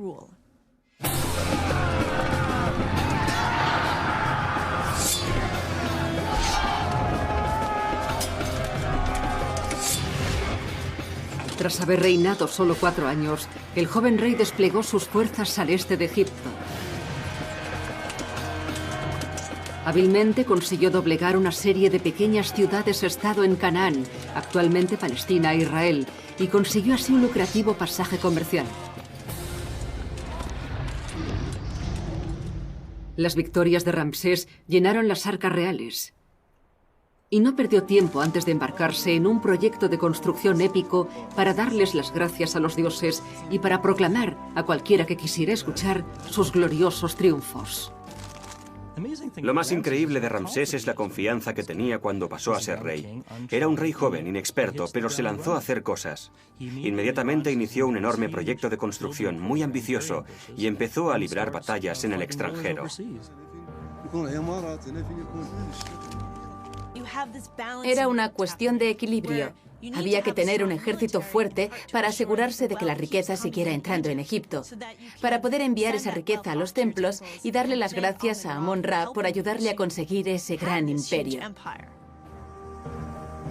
Speaker 1: Tras haber reinado solo 4 años, el joven rey desplegó sus fuerzas al este de Egipto. Hábilmente consiguió doblegar una serie de pequeñas ciudades-estado en Canaán, actualmente Palestina e Israel, y consiguió así un lucrativo pasaje comercial. Las victorias de Ramsés llenaron las arcas reales. Y no perdió tiempo antes de embarcarse en un proyecto de construcción épico para darles las gracias a los dioses y para proclamar a cualquiera que quisiera escuchar sus gloriosos triunfos.
Speaker 2: Lo más increíble de Ramsés es la confianza que tenía cuando pasó a ser rey. Era un rey joven, inexperto, pero se lanzó a hacer cosas. Inmediatamente inició un enorme proyecto de construcción muy ambicioso y empezó a librar batallas en el extranjero.
Speaker 3: Era una cuestión de equilibrio. Había que tener un ejército fuerte para asegurarse de que la riqueza siguiera entrando en Egipto, para poder enviar esa riqueza a los templos y darle las gracias a Amón-Ra por ayudarle a conseguir ese gran imperio.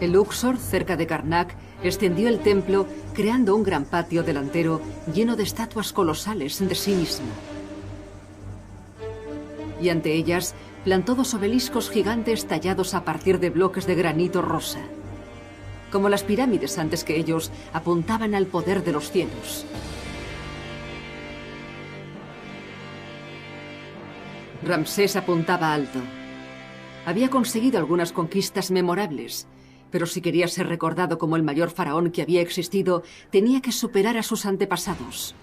Speaker 1: El Luxor, cerca de Karnak, extendió el templo, creando un gran patio delantero lleno de estatuas colosales de sí mismo. Y ante ellas plantó 2 obeliscos gigantes tallados a partir de bloques de granito rosa. Como las pirámides antes que ellos, apuntaban al poder de los cielos. Ramsés apuntaba alto. Había conseguido algunas conquistas memorables, pero si quería ser recordado como el mayor faraón que había existido, tenía que superar a sus antepasados.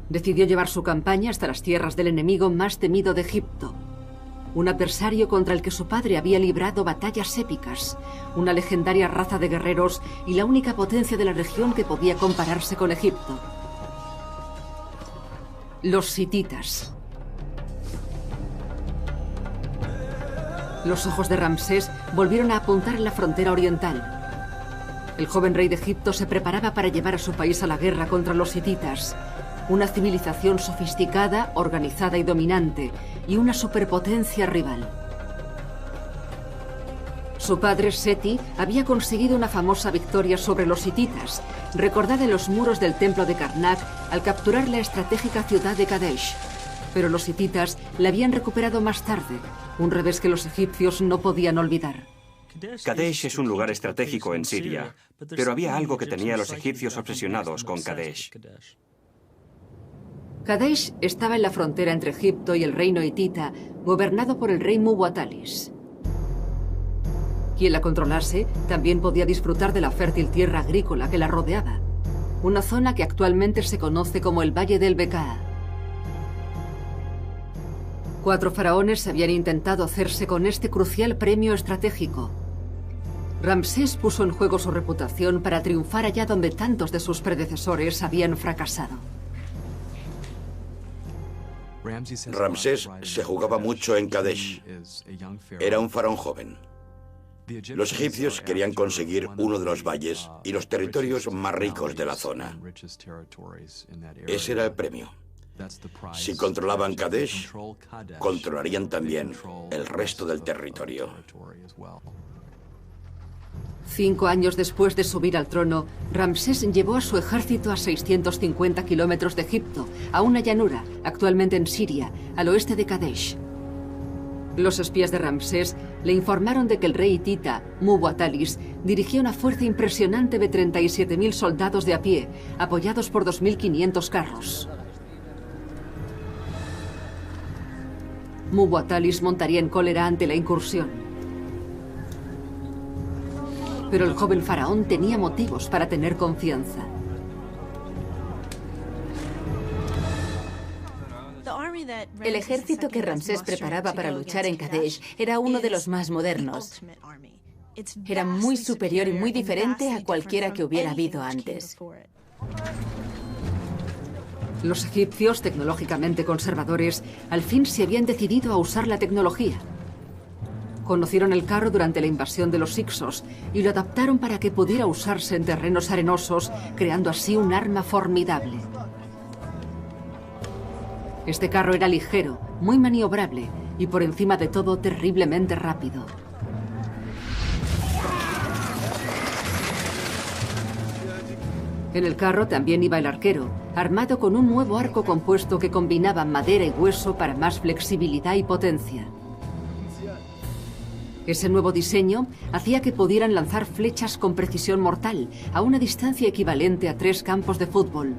Speaker 1: Decidió llevar su campaña hasta las tierras del enemigo más temido de Egipto. Un adversario contra el que su padre había librado batallas épicas, una legendaria raza de guerreros y la única potencia de la región que podía compararse con Egipto. Los hititas. Los ojos de Ramsés volvieron a apuntar en la frontera oriental. El joven rey de Egipto se preparaba para llevar a su país a la guerra contra los hititas, una civilización sofisticada, organizada y dominante, y una superpotencia rival. Su padre, Seti, había conseguido una famosa victoria sobre los hititas, recordada en los muros del templo de Karnak al capturar la estratégica ciudad de Kadesh. Pero los hititas la habían recuperado más tarde, un revés que los egipcios no podían olvidar.
Speaker 2: Kadesh es un lugar estratégico en Siria, pero había algo que tenía a los egipcios obsesionados con Kadesh.
Speaker 1: Kadesh estaba en la frontera entre Egipto y el reino hitita, gobernado por el rey Muwatallis. Quien la controlase también podía disfrutar de la fértil tierra agrícola que la rodeaba, una zona que actualmente se conoce como el Valle del Bekaa. 4 faraones habían intentado hacerse con este crucial premio estratégico. Ramsés puso en juego su reputación para triunfar allá donde tantos de sus predecesores habían fracasado.
Speaker 6: Ramsés se jugaba mucho en Kadesh. Era un faraón joven. Los egipcios querían conseguir uno de los valles y los territorios más ricos de la zona. Ese era el premio. Si controlaban Kadesh, controlarían también el resto del territorio.
Speaker 1: 5 años después de subir al trono, Ramsés llevó a su ejército a 650 kilómetros de Egipto, a una llanura, actualmente en Siria, al oeste de Kadesh. Los espías de Ramsés le informaron de que el rey hitita, Muwatallis, dirigía una fuerza impresionante de 37.000 soldados de a pie, apoyados por 2.500 carros. Muwatallis montaría en cólera ante la incursión. Pero el joven faraón tenía motivos para tener confianza.
Speaker 3: El ejército que Ramsés preparaba para luchar en Kadesh era uno de los más modernos. Era muy superior y muy diferente a cualquiera que hubiera habido antes.
Speaker 1: Los egipcios, tecnológicamente conservadores, al fin se habían decidido a usar la tecnología. Conocieron el carro durante la invasión de los Hyksos y lo adaptaron para que pudiera usarse en terrenos arenosos, creando así un arma formidable. Este carro era ligero, muy maniobrable y por encima de todo terriblemente rápido. En el carro también iba el arquero, armado con un nuevo arco compuesto que combinaba madera y hueso para más flexibilidad y potencia. Ese nuevo diseño hacía que pudieran lanzar flechas con precisión mortal a una distancia equivalente a 3 campos de fútbol.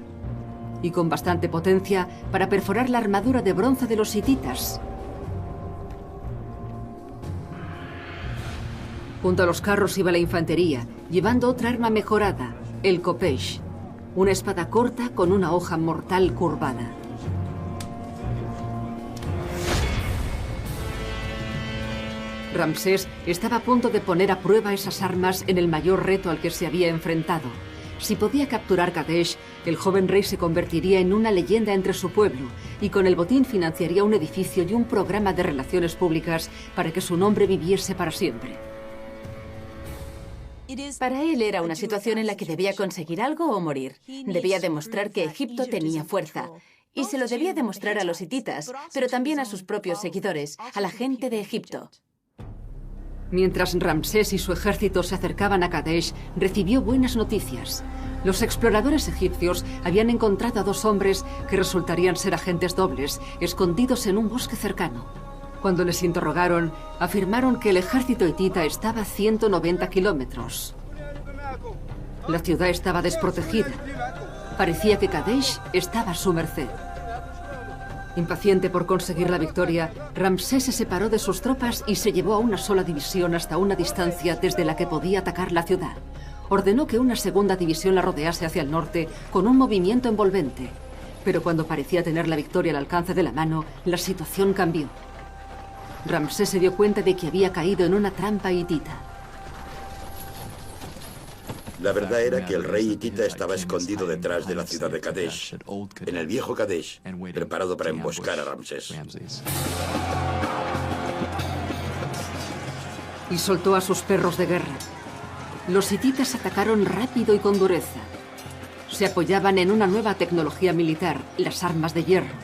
Speaker 1: Y con bastante potencia para perforar la armadura de bronce de los hititas. Junto a los carros iba la infantería, llevando otra arma mejorada, el kopech, una espada corta con una hoja mortal curvada. Ramsés estaba a punto de poner a prueba esas armas en el mayor reto al que se había enfrentado. Si podía capturar Kadesh, el joven rey se convertiría en una leyenda entre su pueblo y con el botín financiaría un edificio y un programa de relaciones públicas para que su nombre viviese para siempre.
Speaker 3: Para él era una situación en la que debía conseguir algo o morir. Debía demostrar que Egipto tenía fuerza. Y se lo debía demostrar a los hititas, pero también a sus propios seguidores, a la gente de Egipto.
Speaker 1: Mientras Ramsés y su ejército se acercaban a Kadesh, recibió buenas noticias. Los exploradores egipcios habían encontrado a 2 hombres que resultarían ser agentes dobles, escondidos en un bosque cercano. Cuando les interrogaron, afirmaron que el ejército hitita estaba a 190 kilómetros. La ciudad estaba desprotegida. Parecía que Kadesh estaba a su merced. Impaciente por conseguir la victoria, Ramsés se separó de sus tropas y se llevó a una sola división hasta una distancia desde la que podía atacar la ciudad. Ordenó que una segunda división la rodease hacia el norte con un movimiento envolvente. Pero cuando parecía tener la victoria al alcance de la mano, la situación cambió. Ramsés se dio cuenta de que había caído en una trampa hitita.
Speaker 6: La verdad era que el rey hitita estaba escondido detrás de la ciudad de Kadesh, en el viejo Kadesh, preparado para emboscar a Ramsés.
Speaker 1: Y soltó a sus perros de guerra. Los hititas atacaron rápido y con dureza. Se apoyaban en una nueva tecnología militar, las armas de hierro.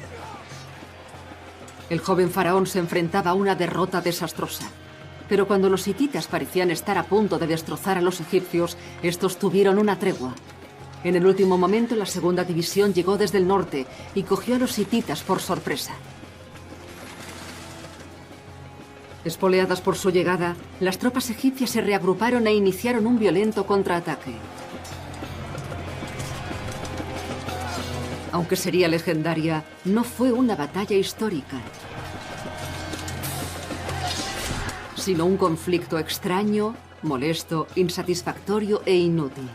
Speaker 1: El joven faraón se enfrentaba a una derrota desastrosa. Pero cuando los hititas parecían estar a punto de destrozar a los egipcios, estos tuvieron una tregua. En el último momento, la segunda división llegó desde el norte y cogió a los hititas por sorpresa. Espoleadas por su llegada, las tropas egipcias se reagruparon e iniciaron un violento contraataque. Aunque sería legendaria, no fue una batalla histórica, sino un conflicto extraño, molesto, insatisfactorio e inútil.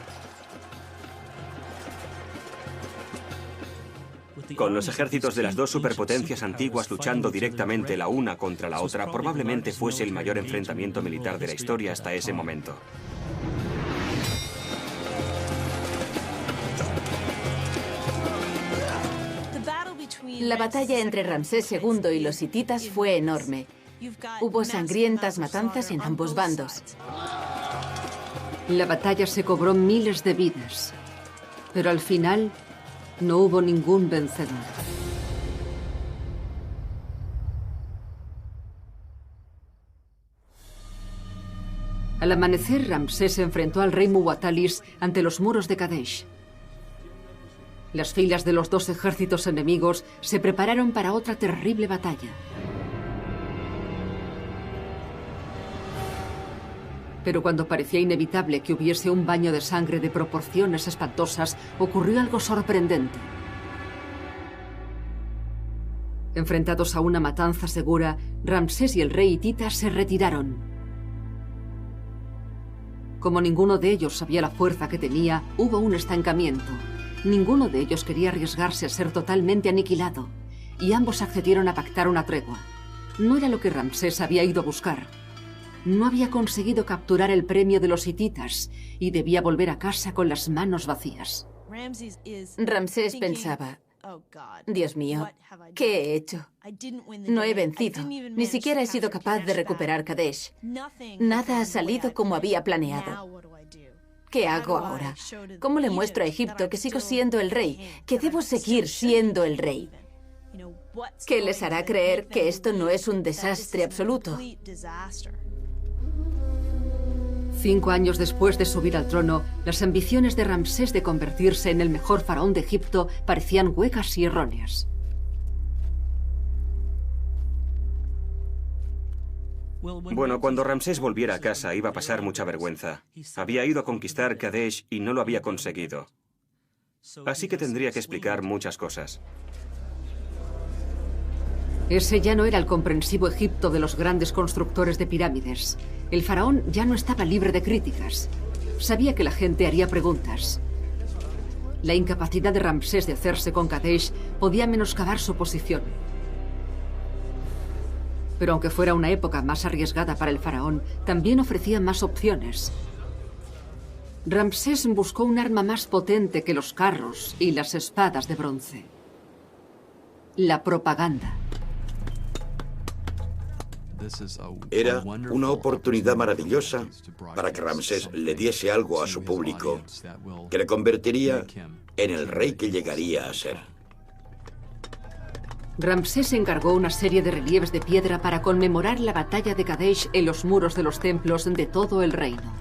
Speaker 2: Con los ejércitos de las 2 superpotencias antiguas luchando directamente la una contra la otra, probablemente fuese el mayor enfrentamiento militar de la historia hasta ese momento.
Speaker 3: La batalla entre Ramsés II y los hititas fue enorme. Hubo sangrientas matanzas en ambos bandos.
Speaker 1: La batalla se cobró miles de vidas, pero al final no hubo ningún vencedor. Al amanecer, Ramsés se enfrentó al rey Muwatallis ante los muros de Kadesh. Las filas de los dos ejércitos enemigos se prepararon para otra terrible batalla. Pero cuando parecía inevitable que hubiese un baño de sangre de proporciones espantosas, ocurrió algo sorprendente. Enfrentados a una matanza segura, Ramsés y el rey hitita se retiraron. Como ninguno de ellos sabía la fuerza que tenía, hubo un estancamiento. Ninguno de ellos quería arriesgarse a ser totalmente aniquilado, y ambos accedieron a pactar una tregua. No era lo que Ramsés había ido a buscar. No había conseguido capturar el premio de los hititas y debía volver a casa con las manos vacías.
Speaker 3: Ramsés pensaba, Dios mío, ¿qué he hecho? No he vencido, ni siquiera he sido capaz de recuperar Kadesh. Nada ha salido como había planeado. ¿Qué hago ahora? ¿Cómo le muestro a Egipto que sigo siendo el rey, que debo seguir siendo el rey? ¿Qué les hará creer que esto no es un desastre absoluto?
Speaker 1: 5 años después de subir al trono, las ambiciones de Ramsés de convertirse en el mejor faraón de Egipto parecían huecas y erróneas.
Speaker 2: Bueno, cuando Ramsés volviera a casa iba a pasar mucha vergüenza. Había ido a conquistar Kadesh y no lo había conseguido. Así que tendría que explicar muchas cosas.
Speaker 1: Ese ya no era el comprensivo Egipto de los grandes constructores de pirámides. El faraón ya no estaba libre de críticas. Sabía que la gente haría preguntas. La incapacidad de Ramsés de hacerse con Kadesh podía menoscabar su posición. Pero aunque fuera una época más arriesgada para el faraón, también ofrecía más opciones. Ramsés buscó un arma más potente que los carros y las espadas de bronce: la propaganda.
Speaker 6: Era una oportunidad maravillosa para que Ramsés le diese algo a su público que le convertiría en el rey que llegaría a ser.
Speaker 1: Ramsés encargó una serie de relieves de piedra para conmemorar la batalla de Kadesh en los muros de los templos de todo el reino.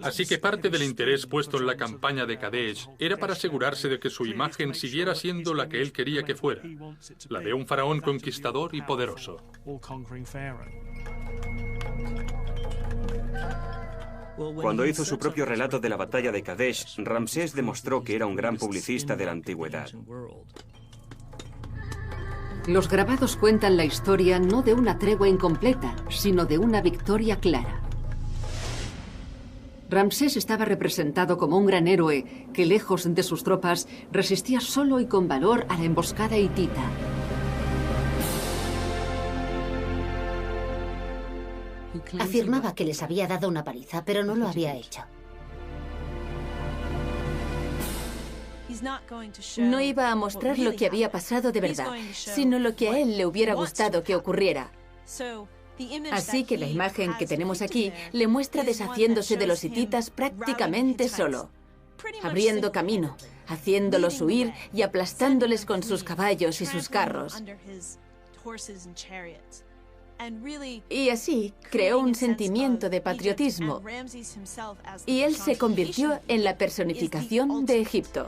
Speaker 4: Así que parte del interés puesto en la campaña de Kadesh era para asegurarse de que su imagen siguiera siendo la que él quería que fuera, la de un faraón conquistador y poderoso.
Speaker 2: Cuando hizo su propio relato de la batalla de Kadesh, Ramsés demostró que era un gran publicista de la antigüedad.
Speaker 1: Los grabados cuentan la historia no de una tregua incompleta, sino de una victoria clara. Ramsés estaba representado como un gran héroe que, lejos de sus tropas, resistía solo y con valor a la emboscada hitita.
Speaker 5: Afirmaba que les había dado una paliza, pero no lo había hecho.
Speaker 3: No iba a mostrar lo que había pasado de verdad, sino lo que a él le hubiera gustado que ocurriera. Así que la imagen que tenemos aquí le muestra deshaciéndose de los hititas prácticamente solo, abriendo camino, haciéndolos huir y aplastándoles con sus caballos y sus carros. Y así creó un sentimiento de patriotismo, y él se convirtió en la personificación de Egipto.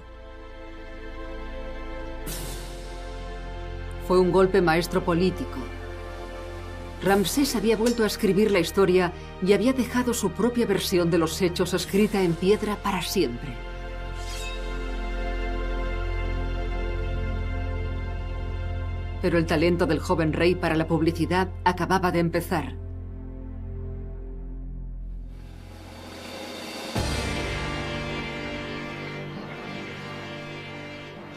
Speaker 1: Fue un golpe maestro político. Ramsés había vuelto a escribir la historia y había dejado su propia versión de los hechos escrita en piedra para siempre. Pero el talento del joven rey para la publicidad acababa de empezar.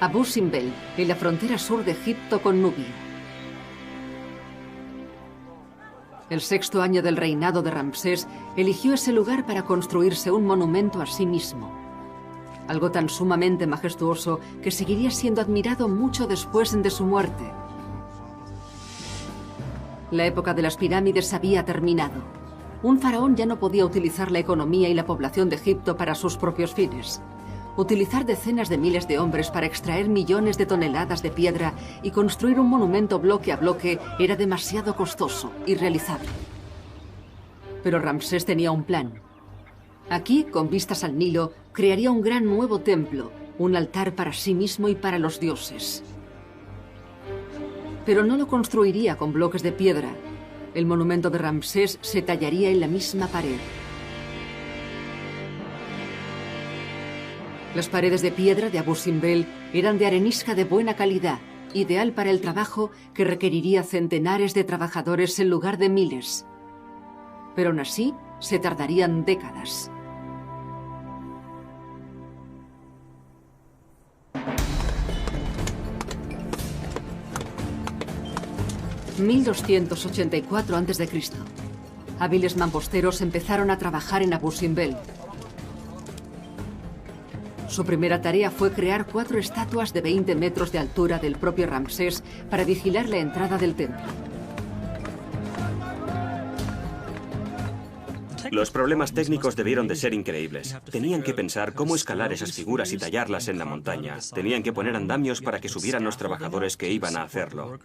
Speaker 1: Abu Simbel, en la frontera sur de Egipto con Nubia. El 6º año del reinado de Ramsés eligió ese lugar para construirse un monumento a sí mismo. Algo tan sumamente majestuoso que seguiría siendo admirado mucho después de su muerte. La época de las pirámides había terminado. Un faraón ya no podía utilizar la economía y la población de Egipto para sus propios fines. Utilizar decenas de miles de hombres para extraer millones de toneladas de piedra y construir un monumento bloque a bloque era demasiado costoso, irrealizable. Pero Ramsés tenía un plan. Aquí, con vistas al Nilo, crearía un gran nuevo templo, un altar para sí mismo y para los dioses. Pero no lo construiría con bloques de piedra. El monumento de Ramsés se tallaría en la misma pared. Las paredes de piedra de Abu Simbel eran de arenisca de buena calidad, ideal para el trabajo que requeriría centenares de trabajadores en lugar de miles. Pero aún así, se tardarían décadas. ...1284 a.C. Hábiles mamposteros empezaron a trabajar en Abu Simbel. Su primera tarea fue crear 4 estatuas de 20 metros de altura del propio Ramsés para vigilar la entrada del templo.
Speaker 2: Los problemas técnicos debieron de ser increíbles. Tenían que pensar cómo escalar esas figuras y tallarlas en la montaña. Tenían que poner andamios para que subieran los trabajadores que iban a hacerlo.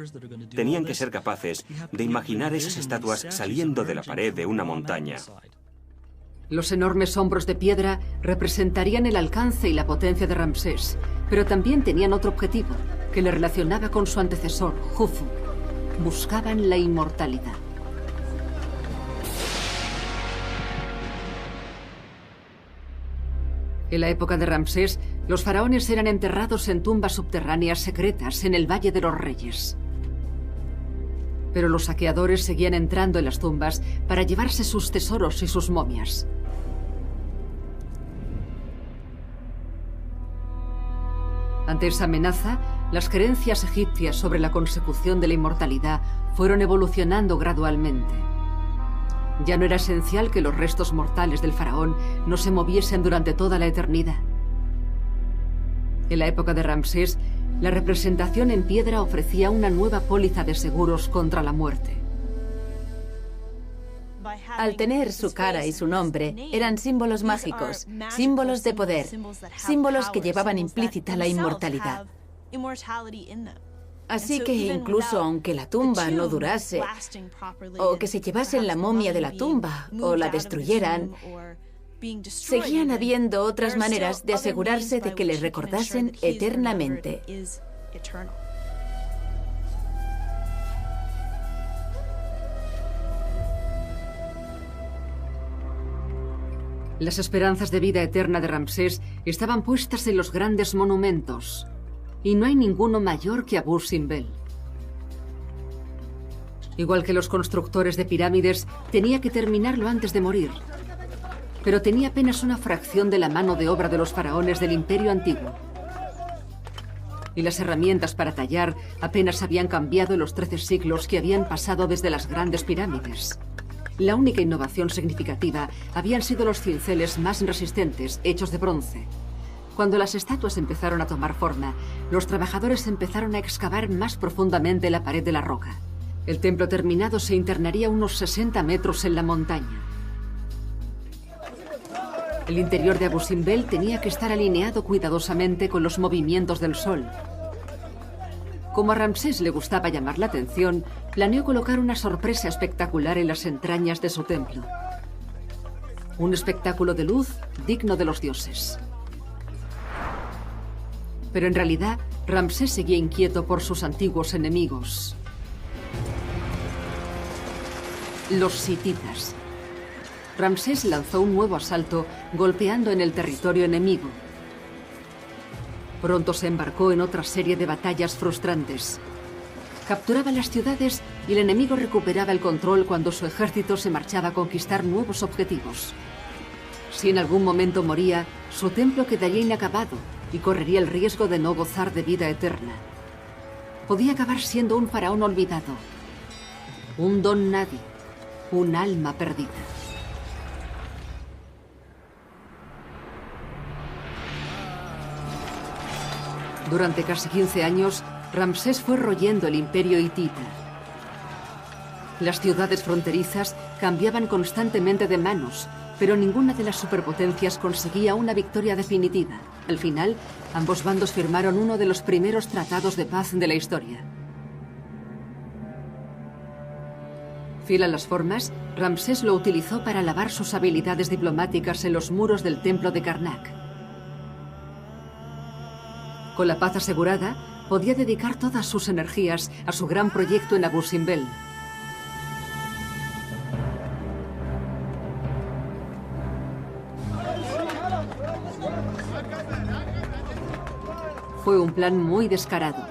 Speaker 2: Tenían que ser capaces de imaginar esas estatuas saliendo de la pared de una montaña.
Speaker 1: Los enormes hombros de piedra representarían el alcance y la potencia de Ramsés, pero también tenían otro objetivo, que le relacionaba con su antecesor, Jufu. Buscaban la inmortalidad. En la época de Ramsés, los faraones eran enterrados en tumbas subterráneas secretas en el Valle de los Reyes. Pero los saqueadores seguían entrando en las tumbas para llevarse sus tesoros y sus momias. Ante esa amenaza, las creencias egipcias sobre la consecución de la inmortalidad fueron evolucionando gradualmente. Ya no era esencial que los restos mortales del faraón no se moviesen durante toda la eternidad. En la época de Ramsés, la representación en piedra ofrecía una nueva póliza de seguros contra la muerte.
Speaker 3: Al tener su cara y su nombre, eran símbolos mágicos, símbolos de poder, símbolos que llevaban implícita la inmortalidad. Así que incluso aunque la tumba no durase, o que se llevasen la momia de la tumba, o la destruyeran, seguían habiendo otras maneras de asegurarse de que le recordasen eternamente.
Speaker 1: Las esperanzas de vida eterna de Ramsés estaban puestas en los grandes monumentos, y no hay ninguno mayor que Abu Simbel. Igual que los constructores de pirámides, tenía que terminarlo antes de morir, pero tenía apenas una fracción de la mano de obra de los faraones del Imperio Antiguo. Y las herramientas para tallar apenas habían cambiado en los 13 siglos que habían pasado desde las grandes pirámides. La única innovación significativa habían sido los cinceles más resistentes, hechos de bronce. Cuando las estatuas empezaron a tomar forma, los trabajadores empezaron a excavar más profundamente la pared de la roca. El templo terminado se internaría unos 60 metros en la montaña. El interior de Abu Simbel tenía que estar alineado cuidadosamente con los movimientos del sol. Como a Ramsés le gustaba llamar la atención, planeó colocar una sorpresa espectacular en las entrañas de su templo. Un espectáculo de luz digno de los dioses. Pero en realidad, Ramsés seguía inquieto por sus antiguos enemigos. Los hititas. Ramsés lanzó un nuevo asalto, golpeando en el territorio enemigo. Pronto se embarcó en otra serie de batallas frustrantes. Capturaba las ciudades y el enemigo recuperaba el control cuando su ejército se marchaba a conquistar nuevos objetivos. Si en algún momento moría, su templo quedaría inacabado y correría el riesgo de no gozar de vida eterna. Podía acabar siendo un faraón olvidado, un don nadie, un alma perdida. Durante casi 15 años, Ramsés fue royendo el imperio hitita. Las ciudades fronterizas cambiaban constantemente de manos pero ninguna de las superpotencias conseguía una victoria definitiva. Al final, ambos bandos firmaron uno de los primeros tratados de paz de la historia. Fiel a las formas, Ramsés lo utilizó para alabar sus habilidades diplomáticas en los muros del templo de Karnak. Con la paz asegurada, podía dedicar todas sus energías a su gran proyecto en Abu Simbel. Fue un plan muy descarado.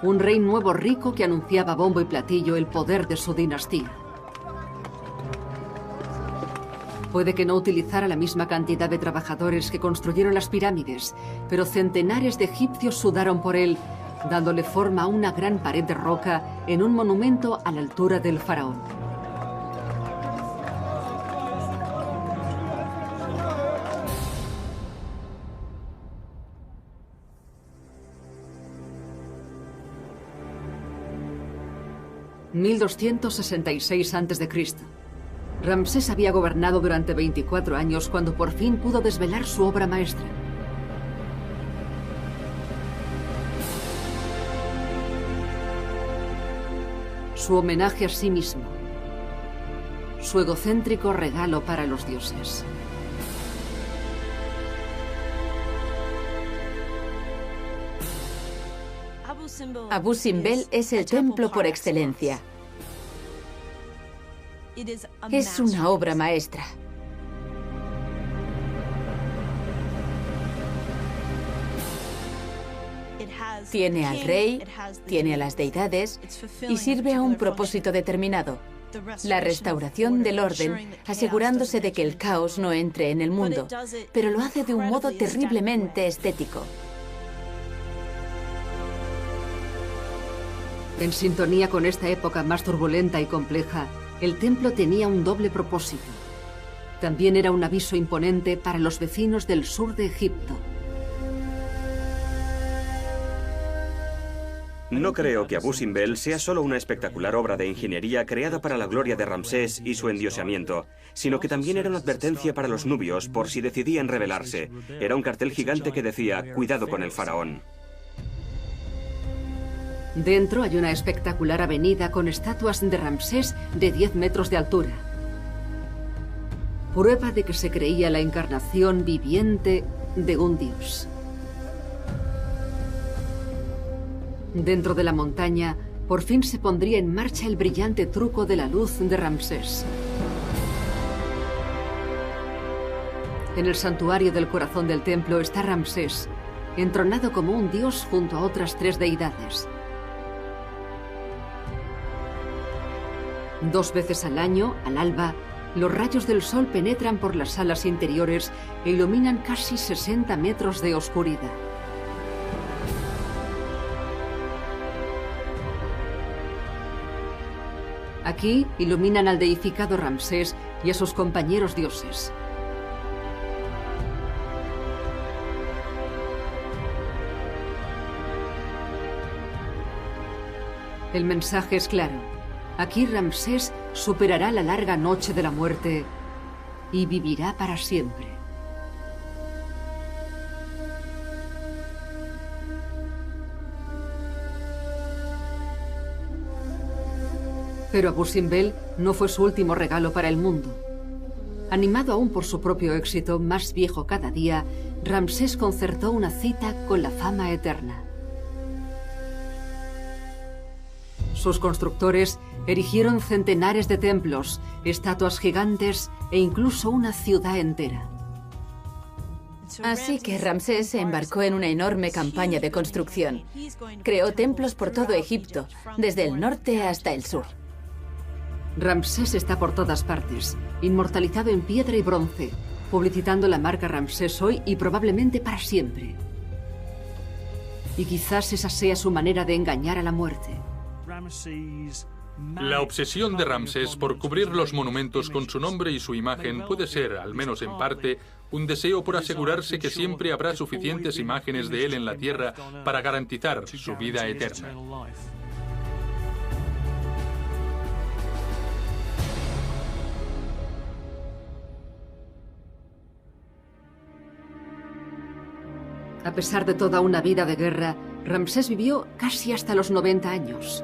Speaker 1: Un rey nuevo rico que anunciaba a bombo y platillo el poder de su dinastía. Puede que no utilizara la misma cantidad de trabajadores que construyeron las pirámides, pero centenares de egipcios sudaron por él, dándole forma a una gran pared de roca en un monumento a la altura del faraón. (1266 a.C.) Ramsés había gobernado durante 24 años cuando por fin pudo desvelar su obra maestra. Su homenaje a sí mismo. Su egocéntrico regalo para los dioses.
Speaker 3: Abu Simbel es el templo por excelencia. Es una obra maestra. Tiene al rey, tiene a las deidades y sirve a un propósito determinado: la restauración del orden, asegurándose de que el caos no entre en el mundo, pero lo hace de un modo terriblemente estético.
Speaker 1: En sintonía con esta época más turbulenta y compleja, el templo tenía un doble propósito. También era un aviso imponente para los vecinos del sur de Egipto.
Speaker 2: No creo que Abu Simbel sea solo una espectacular obra de ingeniería creada para la gloria de Ramsés y su endiosamiento, sino que también era una advertencia para los nubios por si decidían rebelarse. Era un cartel gigante que decía: cuidado con el faraón.
Speaker 1: Dentro hay una espectacular avenida con estatuas de Ramsés de 10 metros de altura. Prueba de que se creía la encarnación viviente de un dios. Dentro de la montaña, por fin se pondría en marcha el brillante truco de la luz de Ramsés. En el santuario del corazón del templo está Ramsés, entronado como un dios junto a otras 3 deidades. 2 veces al año, al alba, los rayos del sol penetran por las salas interiores e iluminan casi 60 metros de oscuridad. Aquí iluminan al deificado Ramsés y a sus compañeros dioses. El mensaje es claro. Aquí Ramsés superará la larga noche de la muerte y vivirá para siempre. Pero Abu Simbel no fue su último regalo para el mundo. Animado aún por su propio éxito, más viejo cada día, Ramsés concertó una cita con la fama eterna. Sus constructores erigieron centenares de templos, estatuas gigantes e incluso una ciudad entera.
Speaker 3: Así que Ramsés se embarcó en una enorme campaña de construcción. Creó templos por todo Egipto, desde el norte hasta el sur.
Speaker 1: Ramsés está por todas partes, inmortalizado en piedra y bronce, publicitando la marca Ramsés hoy y probablemente para siempre. Y quizás esa sea su manera de engañar a la muerte.
Speaker 4: La obsesión de Ramsés por cubrir los monumentos con su nombre y su imagen puede ser, al menos en parte, un deseo por asegurarse que siempre habrá suficientes imágenes de él en la tierra para garantizar su vida eterna.
Speaker 1: A pesar de toda una vida de guerra, Ramsés vivió casi hasta los 90 años.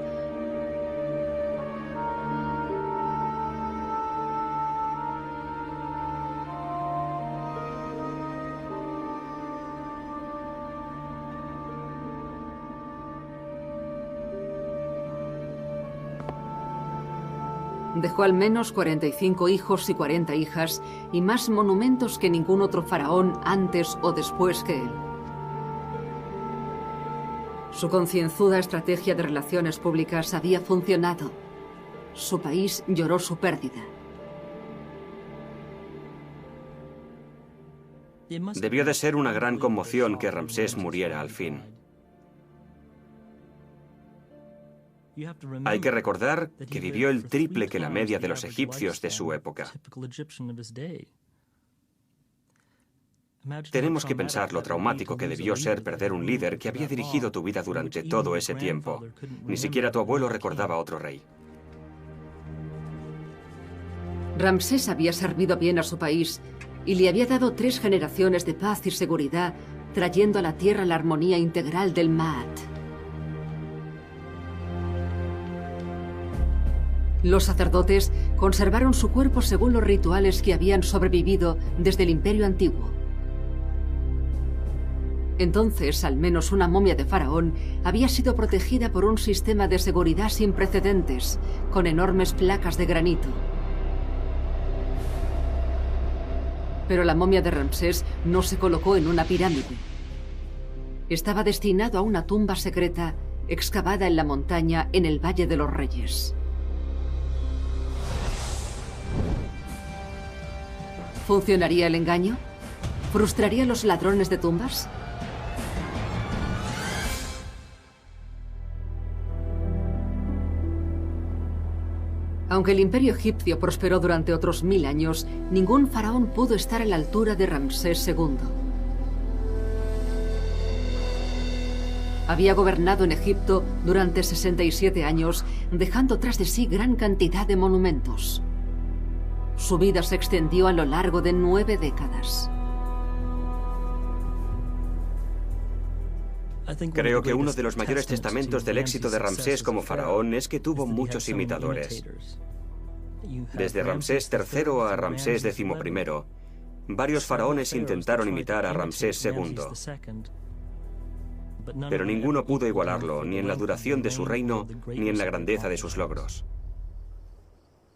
Speaker 1: Dejó al menos 45 hijos y 40 hijas y más monumentos que ningún otro faraón antes o después que él. Su concienzuda estrategia de relaciones públicas había funcionado. Su país lloró su pérdida.
Speaker 2: Debió de ser una gran conmoción que Ramsés muriera al fin. Hay que recordar que vivió el triple que la media de los egipcios de su época. Tenemos que pensar lo traumático que debió ser perder un líder que había dirigido tu vida durante todo ese tiempo. Ni siquiera tu abuelo recordaba a otro rey.
Speaker 1: Ramsés había servido bien a su país y le había dado 3 generaciones de paz y seguridad, trayendo a la tierra la armonía integral del Maat. Los sacerdotes conservaron su cuerpo según los rituales que habían sobrevivido desde el Imperio Antiguo. Entonces, al menos una momia de faraón había sido protegida por un sistema de seguridad sin precedentes, con enormes placas de granito. Pero la momia de Ramsés no se colocó en una pirámide. Estaba destinado a una tumba secreta excavada en la montaña en el Valle de los Reyes. ¿Funcionaría el engaño? ¿Frustraría a los ladrones de tumbas? Aunque el imperio egipcio prosperó durante otros 1000 años, ningún faraón pudo estar a la altura de Ramsés II. Había gobernado en Egipto durante 67 años, dejando tras de sí gran cantidad de monumentos. Su vida se extendió a lo largo de 9 décadas.
Speaker 2: Creo que uno de los mayores testamentos del éxito de Ramsés como faraón es que tuvo muchos imitadores. Desde Ramsés III a Ramsés XI, varios faraones intentaron imitar a Ramsés II, pero ninguno pudo igualarlo, ni en la duración de su reino, ni en la grandeza de sus logros.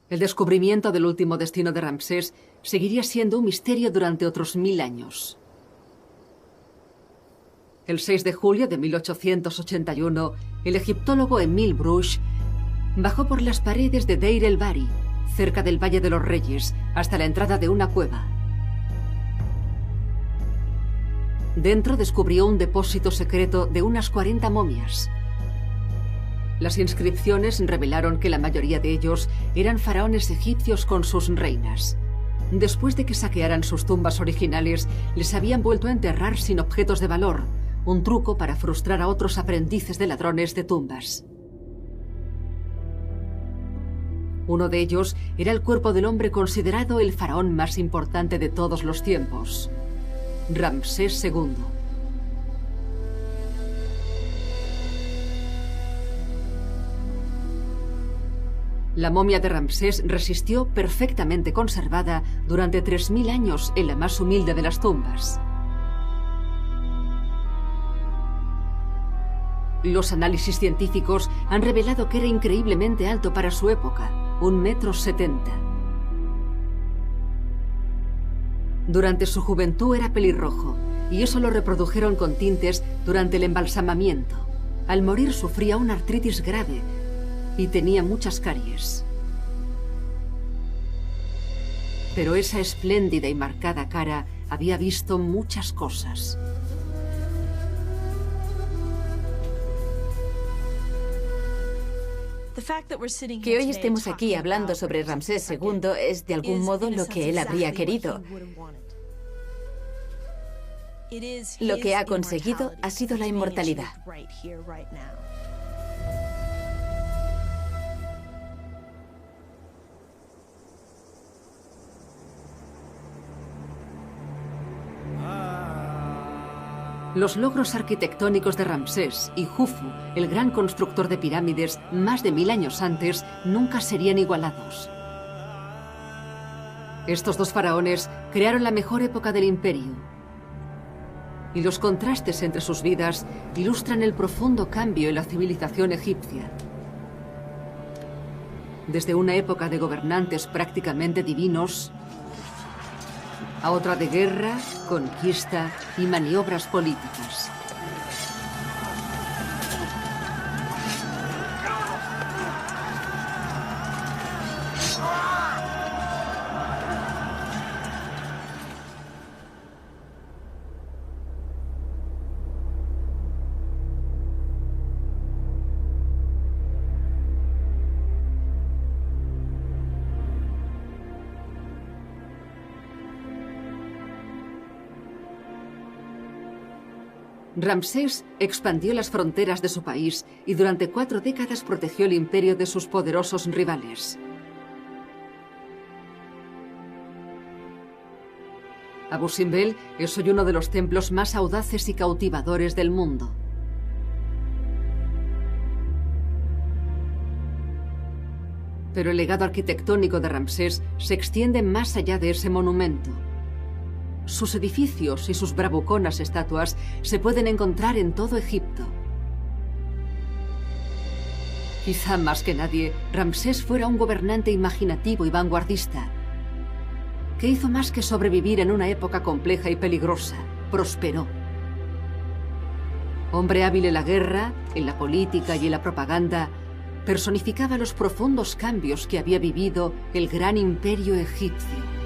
Speaker 1: El descubrimiento del último destino de Ramsés seguiría siendo un misterio durante otros 1000 años. El 6 de julio de 1881, el egiptólogo Emil Brugsch bajó por las paredes de Deir el-Bahri, cerca del Valle de los Reyes, hasta la entrada de una cueva. Dentro descubrió un depósito secreto de unas 40 momias. Las inscripciones revelaron que la mayoría de ellos eran faraones egipcios con sus reinas. Después de que saquearan sus tumbas originales, les habían vuelto a enterrar sin objetos de valor, un truco para frustrar a otros aprendices de ladrones de tumbas. Uno de ellos era el cuerpo del hombre considerado el faraón más importante de todos los tiempos, Ramsés II. La momia de Ramsés resistió perfectamente conservada durante 3000 años en la más humilde de las tumbas. Los análisis científicos han revelado que era increíblemente alto para su época, 1,70 m. Durante su juventud era pelirrojo, y eso lo reprodujeron con tintes durante el embalsamamiento. Al morir sufría una artritis grave y tenía muchas caries. Pero esa espléndida y marcada cara había visto muchas cosas.
Speaker 3: Que hoy estemos aquí hablando sobre Ramsés II es de algún modo lo que él habría querido. Lo que ha conseguido ha sido la inmortalidad.
Speaker 1: Los logros arquitectónicos de Ramsés y Jufu, el gran constructor de pirámides más de 1000 años antes, nunca serían igualados. Estos dos faraones crearon la mejor época del imperio. Y los contrastes entre sus vidas ilustran el profundo cambio en la civilización egipcia. Desde una época de gobernantes prácticamente divinos a otra de guerra, conquista y maniobras políticas. Ramsés expandió las fronteras de su país y durante 4 décadas protegió el imperio de sus poderosos rivales. Abu Simbel es hoy uno de los templos más audaces y cautivadores del mundo. Pero el legado arquitectónico de Ramsés se extiende más allá de ese monumento. Sus edificios y sus bravuconas estatuas se pueden encontrar en todo Egipto. Quizá más que nadie, Ramsés fuera un gobernante imaginativo y vanguardista, que hizo más que sobrevivir en una época compleja y peligrosa. Prosperó. Hombre hábil en la guerra, en la política y en la propaganda, personificaba los profundos cambios que había vivido el gran imperio egipcio.